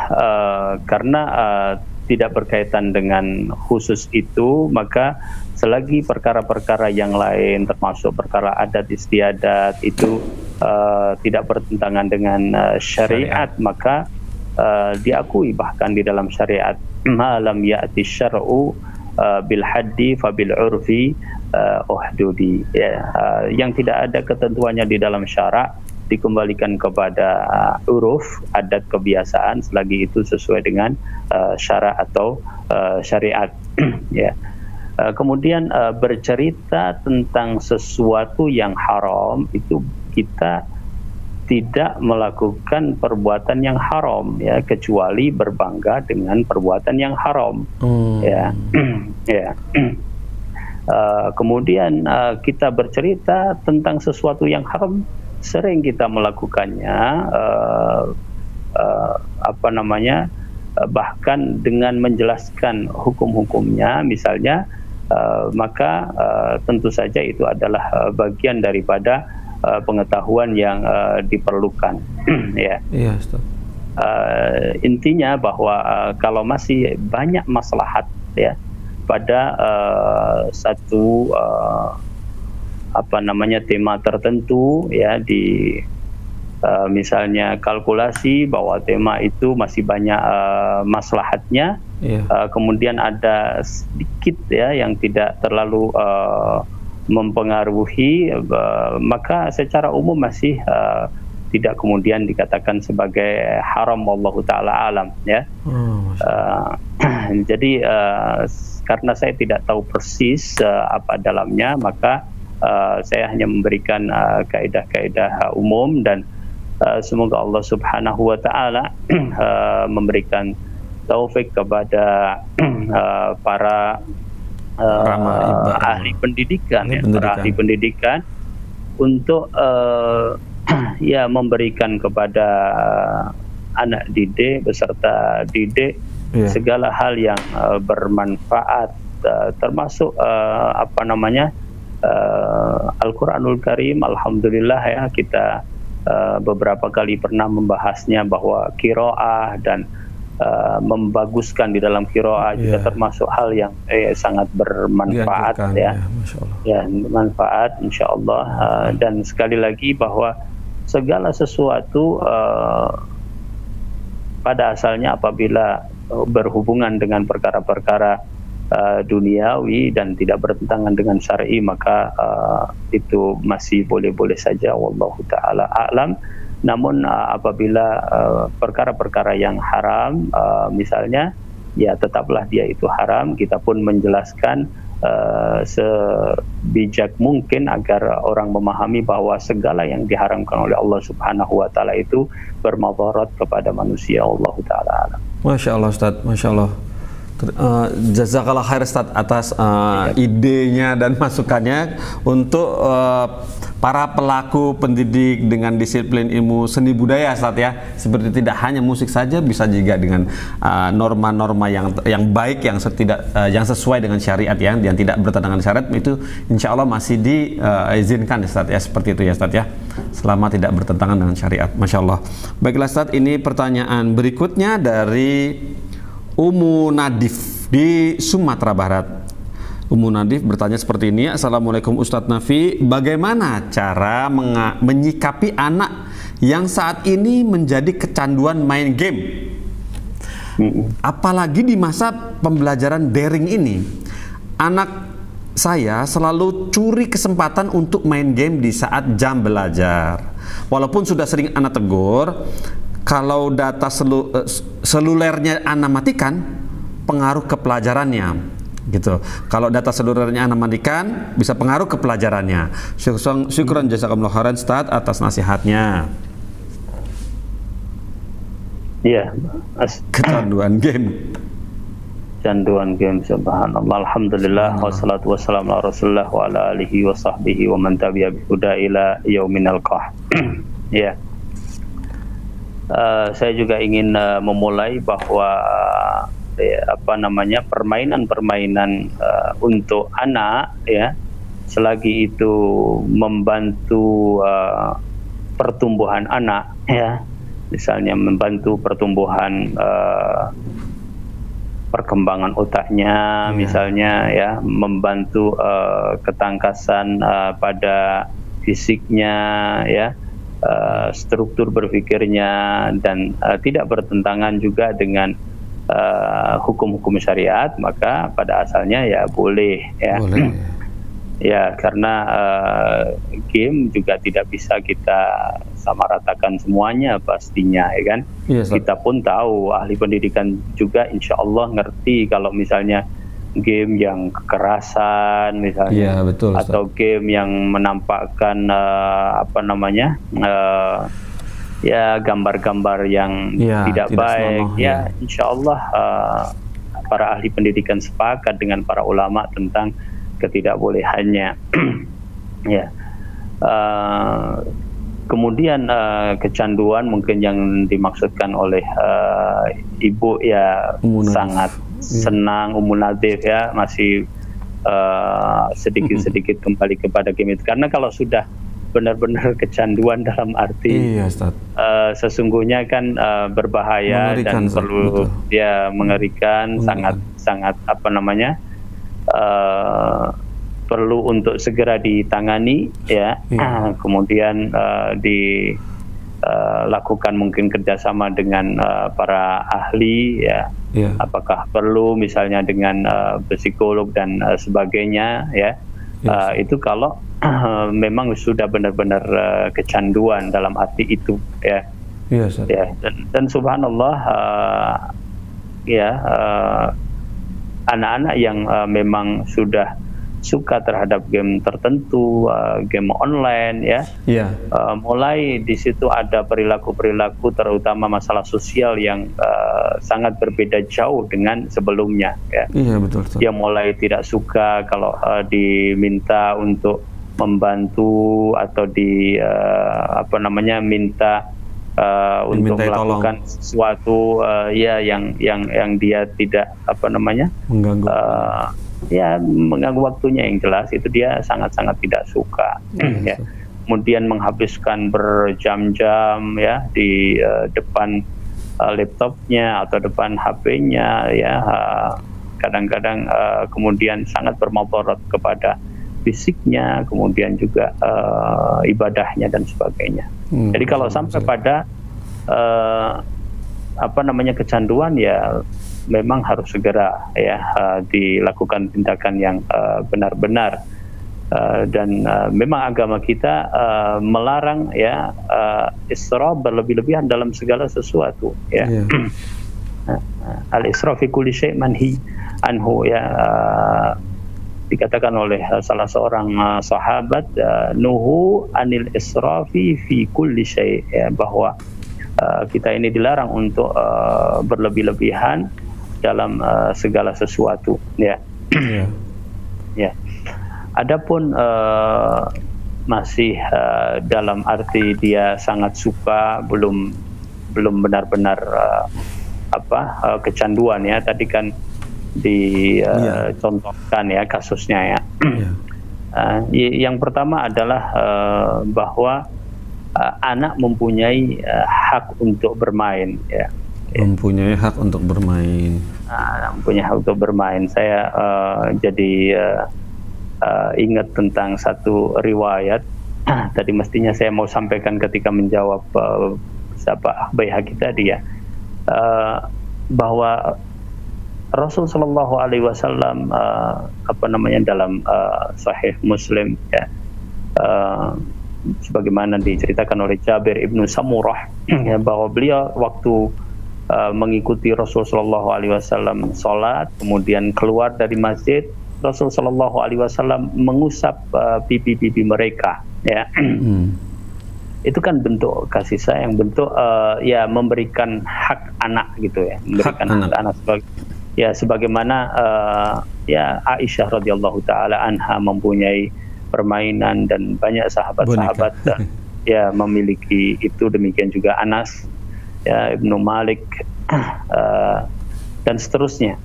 karena tidak berkaitan dengan khusus itu, maka selagi perkara-perkara yang lain termasuk perkara adat istiadat itu tidak bertentangan dengan syariat, maka diakui bahkan di dalam syariat, ma lam ya'ti syar'u bil haddi fa bil urfi uhdudi, ya, yang tidak ada ketentuannya di dalam syarak dikembalikan kepada uruf, adat, kebiasaan, selagi itu sesuai dengan syarak atau syariat. Ya. Kemudian bercerita tentang sesuatu yang haram, itu kita tidak melakukan perbuatan yang haram, ya, kecuali berbangga dengan perbuatan yang haram. Ya. Ya. Kemudian kita bercerita tentang sesuatu yang haram, sering kita melakukannya, bahkan dengan menjelaskan hukum-hukumnya misalnya, maka tentu saja itu adalah bagian daripada pengetahuan yang diperlukan. Ya. Iya, Ustaz. Intinya bahwa kalau masih banyak maslahat, ya, pada satu tema tertentu, ya, di misalnya kalkulasi bahwa tema itu masih banyak maslahatnya, kemudian ada sedikit, ya, yang tidak terlalu mempengaruhi, maka secara umum masih tidak kemudian dikatakan sebagai haram, wallahu taala alam, ya. Jadi karena saya tidak tahu persis apa dalamnya, maka saya hanya memberikan kaidah-kaidah umum, dan semoga Allah Subhanahu wa taala memberikan taufik kepada para ahli pendidikan, para ahli pendidikan untuk ya, memberikan kepada anak didik beserta didik segala hal yang bermanfaat, termasuk Al-Quranul Karim. Alhamdulillah, ya, kita beberapa kali pernah membahasnya bahwa qiraah dan membaguskan di dalam qiraah juga termasuk hal yang sangat bermanfaat, ya. Ya, bermanfaat insyaallah. Dan sekali lagi bahwa segala sesuatu pada asalnya apabila berhubungan dengan perkara-perkara duniawi dan tidak bertentangan dengan syar'i, maka itu masih boleh-boleh saja, wallahu taala a'lam. Namun apabila perkara-perkara yang haram, misalnya, ya, tetaplah dia itu haram. Kita pun menjelaskan sebijak mungkin agar orang memahami bahwa segala yang diharamkan oleh Allah Subhanahu wa taala itu bermadarat kepada manusia, Allah taala alam. Masya Allah, Ustaz, Masya Allah. Jazakallah khair, Ustaz, atas idenya dan masukannya untuk para pelaku pendidik dengan disiplin ilmu seni budaya, Ustaz, ya. Seperti tidak hanya musik saja, bisa juga dengan norma-norma yang baik, yang sesuai dengan syariat, yang tidak bertentangan syariat, itu insya Allah masih diizinkan, Ustaz, ya. Seperti itu, ya, Ustaz, ya, selama tidak bertentangan dengan syariat. Masya Allah. Baiklah, Ustaz, ini pertanyaan berikutnya dari Umu Nadif di Sumatera Barat. Umu Nadif bertanya seperti ini. Assalamualaikum Ustadz Nafi, bagaimana cara menyikapi anak yang saat ini menjadi kecanduan main game? Apalagi di masa pembelajaran daring ini, anak saya selalu curi kesempatan untuk main game di saat jam belajar. Walaupun sudah sering ana tegur, kalau data selulernya ana matikan, pengaruh ke pelajarannya, gitu. Kalau data selulernya ana matikan, bisa pengaruh ke pelajarannya. Syukran jazakumullah khairan Ustaz atas nasihatnya. Iya, Kecanduan game. Canduan game, subhanallah, alhamdulillah, wassalatu wassalamu ala rasulillah wa ala alihi wa sahbihi wa man tabi'a bihuda ila yauminal qah. Ya. Saya juga ingin memulai bahwa permainan-permainan untuk anak, ya, selagi itu membantu pertumbuhan anak, ya, misalnya membantu pertumbuhan perkembangan otaknya, misalnya, ya, membantu ketangkasan pada fisiknya, ya, struktur berpikirnya, dan tidak bertentangan juga dengan hukum-hukum syariat, maka pada asalnya ya boleh, ya. Boleh. Ya, karena game juga tidak bisa kita samaratakan semuanya pastinya, ya kan. Yes, kita pun tahu, ahli pendidikan juga insya Allah ngerti kalau misalnya game yang kekerasan misalnya, betul, atau game yang menampakkan ya gambar-gambar yang tidak baik, ya insya Allah para ahli pendidikan sepakat dengan para ulama tentang ketidakbolehannya. Ya. Kemudian kecanduan mungkin yang dimaksudkan oleh ibu, ya, sangat senang Ummu Nadif, ya, masih sedikit-sedikit kembali kepada game itu, karena kalau sudah benar-benar kecanduan dalam arti sesungguhnya kan berbahaya dan perlu, ya, mengerikan, sangat perlu untuk segera ditangani, ya. Kemudian dilakukan mungkin kerjasama dengan para ahli, ya. Apakah perlu misalnya dengan psikolog dan sebagainya, ya. Itu kalau memang sudah benar-benar kecanduan dalam arti itu, ya. Ya, dan subhanallah, anak-anak yang memang sudah suka terhadap game tertentu, game online, ya, mulai di situ ada perilaku-perilaku, terutama masalah sosial yang sangat berbeda jauh dengan sebelumnya, ya. Betul. Dia mulai tidak suka kalau diminta untuk membantu atau minta untuk melakukan sesuatu, ya, yang dia tidak mengganggu. Ya, mengganggu waktunya, yang jelas itu dia sangat-sangat tidak suka, ya. Kemudian menghabiskan berjam-jam, ya, di depan laptopnya atau depan HP-nya, ya, kadang-kadang kemudian sangat bermudarat kepada fisiknya, kemudian juga ibadahnya dan sebagainya. Jadi kalau sampai pada kecanduan, ya memang harus segera, ya, dilakukan tindakan yang benar-benar, dan memang agama kita melarang, ya, israf, berlebih-lebihan dalam segala sesuatu, ya. Al-israf fi kulli syai' manhi anhu, ya. Dikatakan oleh salah seorang sahabat, nuhu anil israfi fi kulli syai', ya, bahwa kita ini dilarang untuk berlebih-lebihan dalam segala sesuatu, ya. Ya. Adapun masih dalam arti dia sangat suka, belum benar-benar kecanduan, ya. Tadi kan dicontohkan, ya, kasusnya, ya. Yang pertama adalah bahwa anak mempunyai hak untuk bermain, ya. Mempunyai hak untuk bermain. Mempunyai hak untuk bermain. Saya jadi ingat tentang satu riwayat. Tadi mestinya saya mau sampaikan ketika menjawab Baihaqi tadi, ya, bahwa Rasul Shallallahu Alaihi Wasallam dalam Sahih Muslim, ya, sebagaimana diceritakan oleh Jabir ibnu Samurah ya, bahwa beliau waktu mengikuti Rasul Shallallahu Alaihi Wasallam sholat, kemudian keluar dari masjid, Rasul Shallallahu Alaihi Wasallam mengusap pipi-pipi mereka, ya. Itu kan bentuk kasih sayang, bentuk ya memberikan hak anak gitu ya, memberikan hak anak sebagaimana ya Aisyah radhiyallahu taala anha mempunyai permainan dan banyak sahabat-sahabat ya memiliki itu, demikian juga Anas ya, Ibnu Malik dan seterusnya.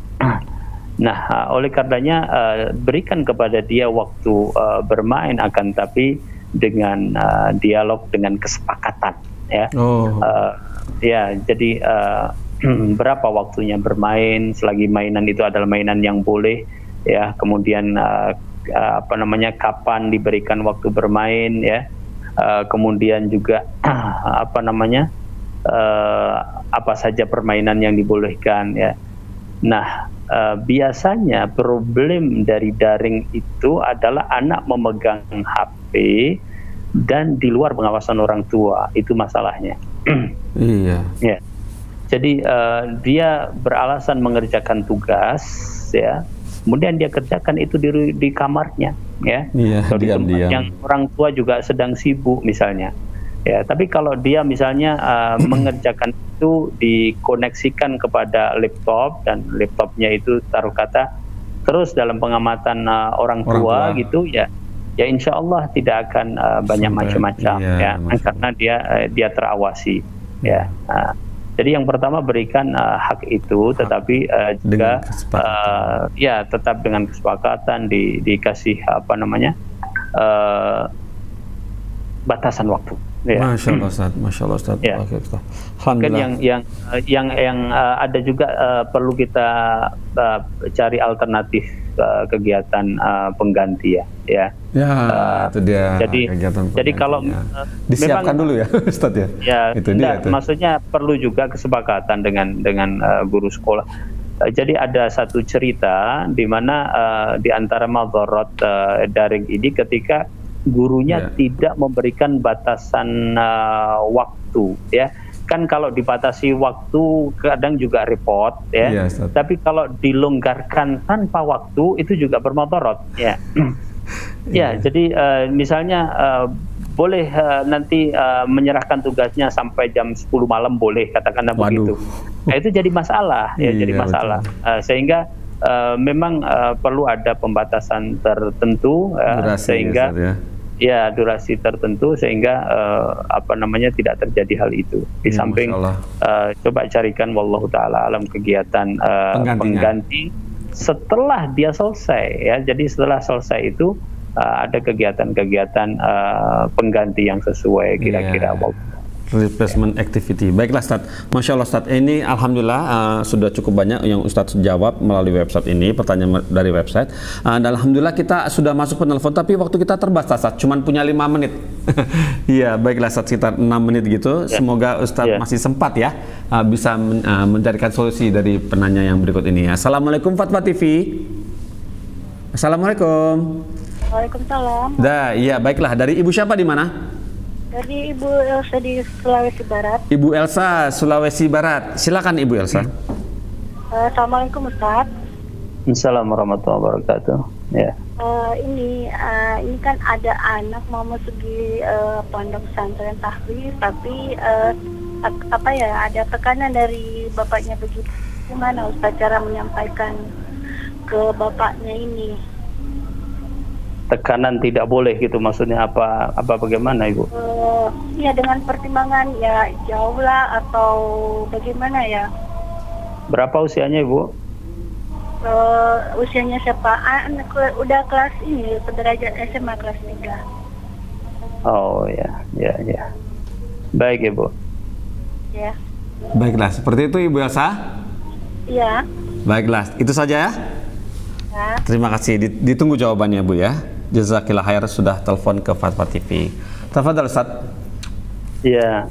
Nah, oleh karenanya berikan kepada dia waktu bermain, akan tapi dengan dialog, dengan kesepakatan ya. Ya, jadi berapa waktunya bermain, selagi mainan itu adalah mainan yang boleh ya. Kemudian kapan diberikan waktu bermain ya. Kemudian juga apa saja permainan yang dibolehkan ya. Nah, biasanya problem dari daring itu adalah anak memegang HP dan di luar pengawasan orang tua, itu masalahnya. Iya. Ya. Jadi dia beralasan mengerjakan tugas ya, kemudian dia kerjakan itu di kamarnya ya. Atau di tempat yang orang tua juga sedang sibuk misalnya. Ya, tapi kalau dia misalnya mengerjakan itu dikoneksikan kepada laptop dan laptopnya itu taruh kata terus dalam pengamatan orang tua gitu ya, ya insya Allah tidak akan banyak macam-macam ya, karena dia terawasi ya. Jadi yang pertama berikan hak itu, tetapi juga ya tetap dengan kesepakatan dikasih batasan waktu. Ya. Masya Allah Ustaz, Masya Allah Ustaz. Ya. Oke, Ustaz. Kan yang ada juga perlu kita cari alternatif kegiatan pengganti ya. Ya, itu dia. Jadi kalau disiapkan memang, dulu ya, Ustaz ya. Ya, itu dia. Maksudnya perlu juga kesepakatan dengan guru sekolah. Jadi ada satu cerita di mana di antara madharat daring ini ketika gurunya tidak memberikan batasan waktu ya. Kan kalau dibatasi waktu kadang juga repot ya. Tapi kalau dilonggarkan tanpa waktu itu juga bermudarat ya. Ya, jadi misalnya boleh nanti menyerahkan tugasnya sampai jam 10 malam boleh, katakanlah begitu. Nah, itu jadi masalah ya, jadi masalah. Sehingga memang perlu ada pembatasan tertentu sehingga durasi tertentu sehingga tidak terjadi hal itu. Di samping coba carikan wallahu taala alam kegiatan pengganti setelah dia selesai ya. Jadi setelah selesai itu ada kegiatan-kegiatan pengganti yang sesuai kira-kira replacement activity. Baiklah Ustaz, Masya Allah Ustaz, ini Alhamdulillah sudah cukup banyak yang Ustaz jawab melalui website ini, pertanyaan dari website, dan Alhamdulillah kita sudah masuk penelpon, tapi waktu kita terbatas Ustaz, cuman punya 5 menit. Iya, baiklah Ustaz, sekitar 6 menit gitu. Semoga Ustaz masih sempat ya bisa mencarikan solusi dari penanya yang berikut ini. Assalamualaikum Fatwa TV. Assalamualaikum. Waalaikumsalam. Iya, baiklah, dari Ibu siapa di mana? Dari Ibu Elsa di Sulawesi Barat. Ibu Elsa, Sulawesi Barat. Silakan Ibu Elsa. Assalamualaikum Ustaz. Assalamualaikum warahmatullahi wabarakatuh. Ya. Ini kan ada anak mau masuk di pondok pesantren tahfiz, tapi ada tekanan dari bapaknya begitu. Gimana Ustaz cara menyampaikan ke bapaknya ini? Tekanan tidak boleh gitu, maksudnya apa bagaimana Ibu? Ya dengan pertimbangan ya jauh lah atau bagaimana ya? Berapa usianya Ibu? Usianya siapa? Udah kelas ini, sederajat SMA kelas 3. Oh ya. Baik Ibu. Ya. Baiklah, seperti itu Ibu Elsa? Iya. Baiklah, itu saja ya? Ya. Terima kasih, ditunggu jawabannya Bu ya. Jazakillah khair sudah telepon ke Fatwa TV. Tafadhal Ustaz. Iya,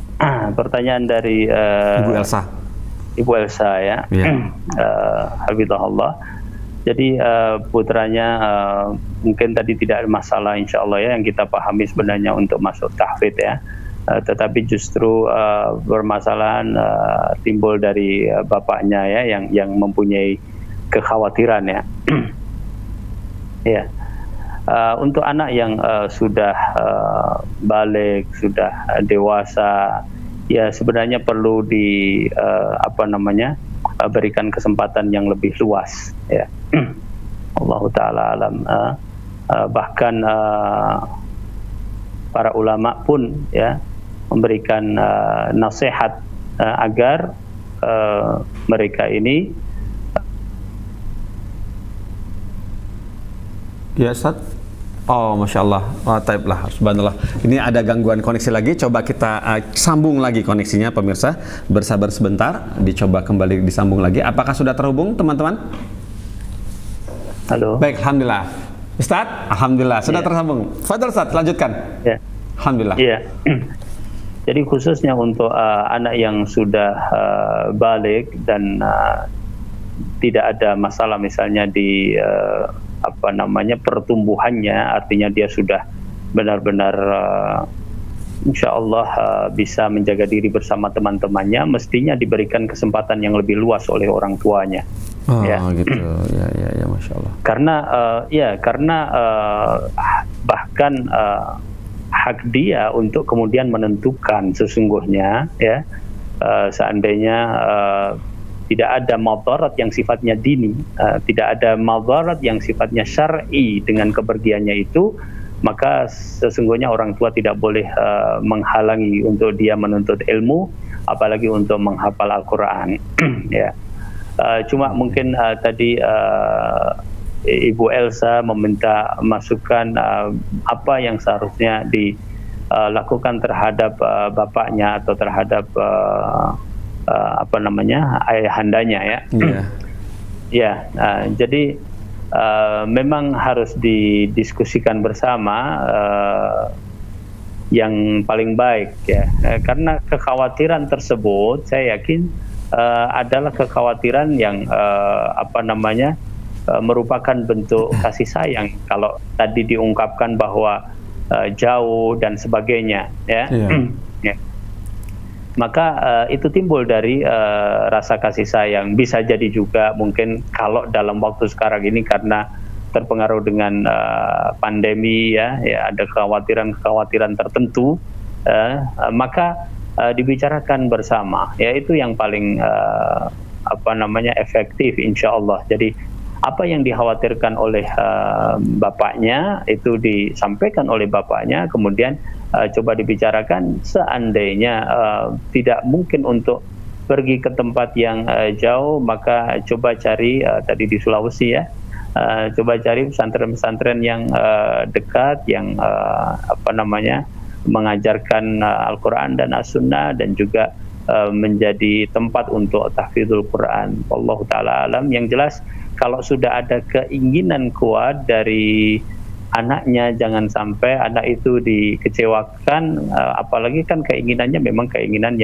pertanyaan dari Ibu Elsa. Ibu Elsa ya. Hafizahullah. Jadi putranya mungkin tadi tidak ada masalah insya Allah ya, yang kita pahami sebenarnya untuk masuk tahfidz ya. Tetapi justru permasalahan timbul dari bapaknya ya, yang mempunyai kekhawatiran ya. Ya. Untuk anak yang sudah balik, sudah dewasa, ya sebenarnya perlu berikan kesempatan yang lebih luas ya. Allah Ta'ala alam. Bahkan para ulama pun ya memberikan nasihat agar mereka ini ya Ustaz. Oh, Masya Allah. Oh, taib lah, subhanallah. Ini ada gangguan koneksi lagi. Coba kita sambung lagi koneksinya, pemirsa. Bersabar sebentar, dicoba kembali disambung lagi. Apakah sudah terhubung, teman-teman? Halo. Baik, alhamdulillah. Ustaz, alhamdulillah sudah tersambung. Fadhil Ustaz, lanjutkan. Ya. Alhamdulillah. Iya. Jadi khususnya untuk anak yang sudah balik dan tidak ada masalah misalnya di pertumbuhannya, artinya dia sudah benar-benar insya Allah bisa menjaga diri bersama teman-temannya, mestinya diberikan kesempatan yang lebih luas oleh orang tuanya. Oh ya. Gitu, ya, Masya Allah. Karena bahkan hak dia untuk kemudian menentukan sesungguhnya ya, seandainya tidak ada madarat yang sifatnya dini, tidak ada madarat yang sifatnya syar'i dengan kepergiannya itu, maka sesungguhnya orang tua tidak boleh menghalangi untuk dia menuntut ilmu, apalagi untuk menghafal Al-Quran. Ya. Cuma mungkin tadi Ibu Elsa meminta masukan apa yang seharusnya dilakukan terhadap bapaknya atau terhadap ayahandanya ya. Ya, jadi memang harus didiskusikan bersama yang paling baik ya, karena kekhawatiran tersebut saya yakin adalah kekhawatiran yang merupakan bentuk kasih sayang. Kalau tadi diungkapkan bahwa jauh dan sebagainya ya. Ya. Maka itu timbul dari rasa kasih sayang. Bisa jadi juga mungkin kalau dalam waktu sekarang ini karena terpengaruh dengan pandemi ya ada kekhawatiran tertentu, maka dibicarakan bersama ya, itu yang paling efektif insya Allah. Jadi apa yang dikhawatirkan oleh bapaknya itu disampaikan oleh bapaknya, kemudian coba dibicarakan. Seandainya tidak mungkin untuk pergi ke tempat yang jauh, maka coba cari tadi di Sulawesi ya, coba cari pesantren-pesantren yang dekat, yang mengajarkan Al-Quran dan As-Sunnah, dan juga menjadi tempat untuk tahfidzul Quran. Wallahu ta'ala alam. Yang jelas kalau sudah ada keinginan kuat dari anaknya, jangan sampai anak itu dikecewakan, apalagi kan keinginannya memang keinginan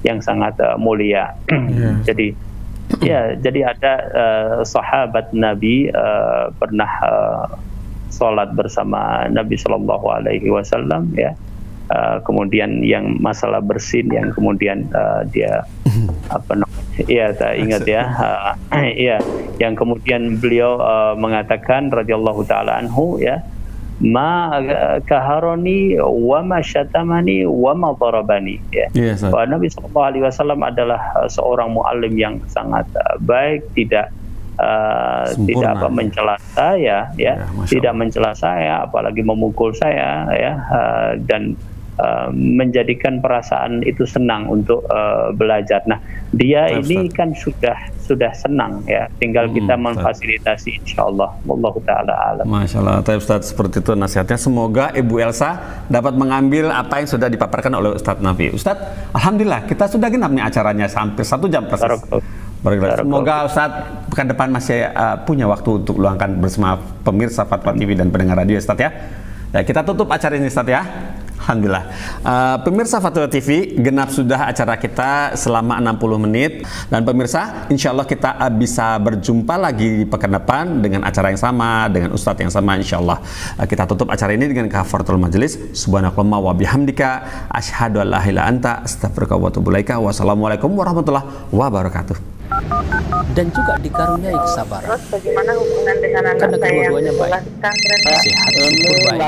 yang sangat mulia. Jadi ada sahabat Nabi pernah sholat bersama Nabi Shallallahu Alaihi Wasallam ya. Kemudian yang masalah bersin yang kemudian dia tak ingat ya, yang kemudian beliau mengatakan radhiyallahu taala anhu ya, ma kaharoni wa ma syatamani wa ma darabani ya. Bahwa Nabi Shallallahu Alaihi Wasallam adalah seorang muallim yang sangat baik, tidak mencela saya ya, tidak mencela saya, apalagi memukul saya ya, dan menjadikan perasaan itu senang untuk belajar. Nah, dia ini kan sudah senang ya, tinggal kita memfasilitasi insyaallah. Wallahu taala alam. Masya Allah, Ustaz, seperti itu nasihatnya. Semoga Ibu Elsa dapat mengambil apa yang sudah dipaparkan oleh Ustaz Nafi. Ustaz, alhamdulillah kita sudah genap nih acaranya hampir 1 jam persis. Semoga Ustaz pekan depan masih punya waktu untuk luangkan bersama pemirsa Fatwa TV dan pendengar radio Ustaz ya. Ya, kita tutup acara ini Ustaz ya. Alhamdulillah. Pemirsa Fatwa TV, genap sudah acara kita selama 60 menit. Dan pemirsa, insya Allah kita bisa berjumpa lagi di pekan depan dengan acara yang sama, dengan ustadz yang sama, insya Allah. Kita tutup acara ini dengan kafaratul majelis. Subhanakallahumma wa bihamdika asyhadu an la ilaha illa anta astaghfiruka wa atubu ilaika. Wassalamualaikum warahmatullahi wabarakatuh. Dan juga dikaruniai kesabaran. Terus bagaimana hubungan dengan anak Karena saya yang kedua-duanya baik. sekolah di pesantren? Sehat, syukur baik.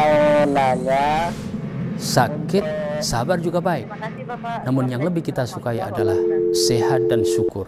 Nanya. Sakit, sabar juga baik. Terima kasih Bapak. Namun yang lebih kita sukai adalah sehat dan syukur.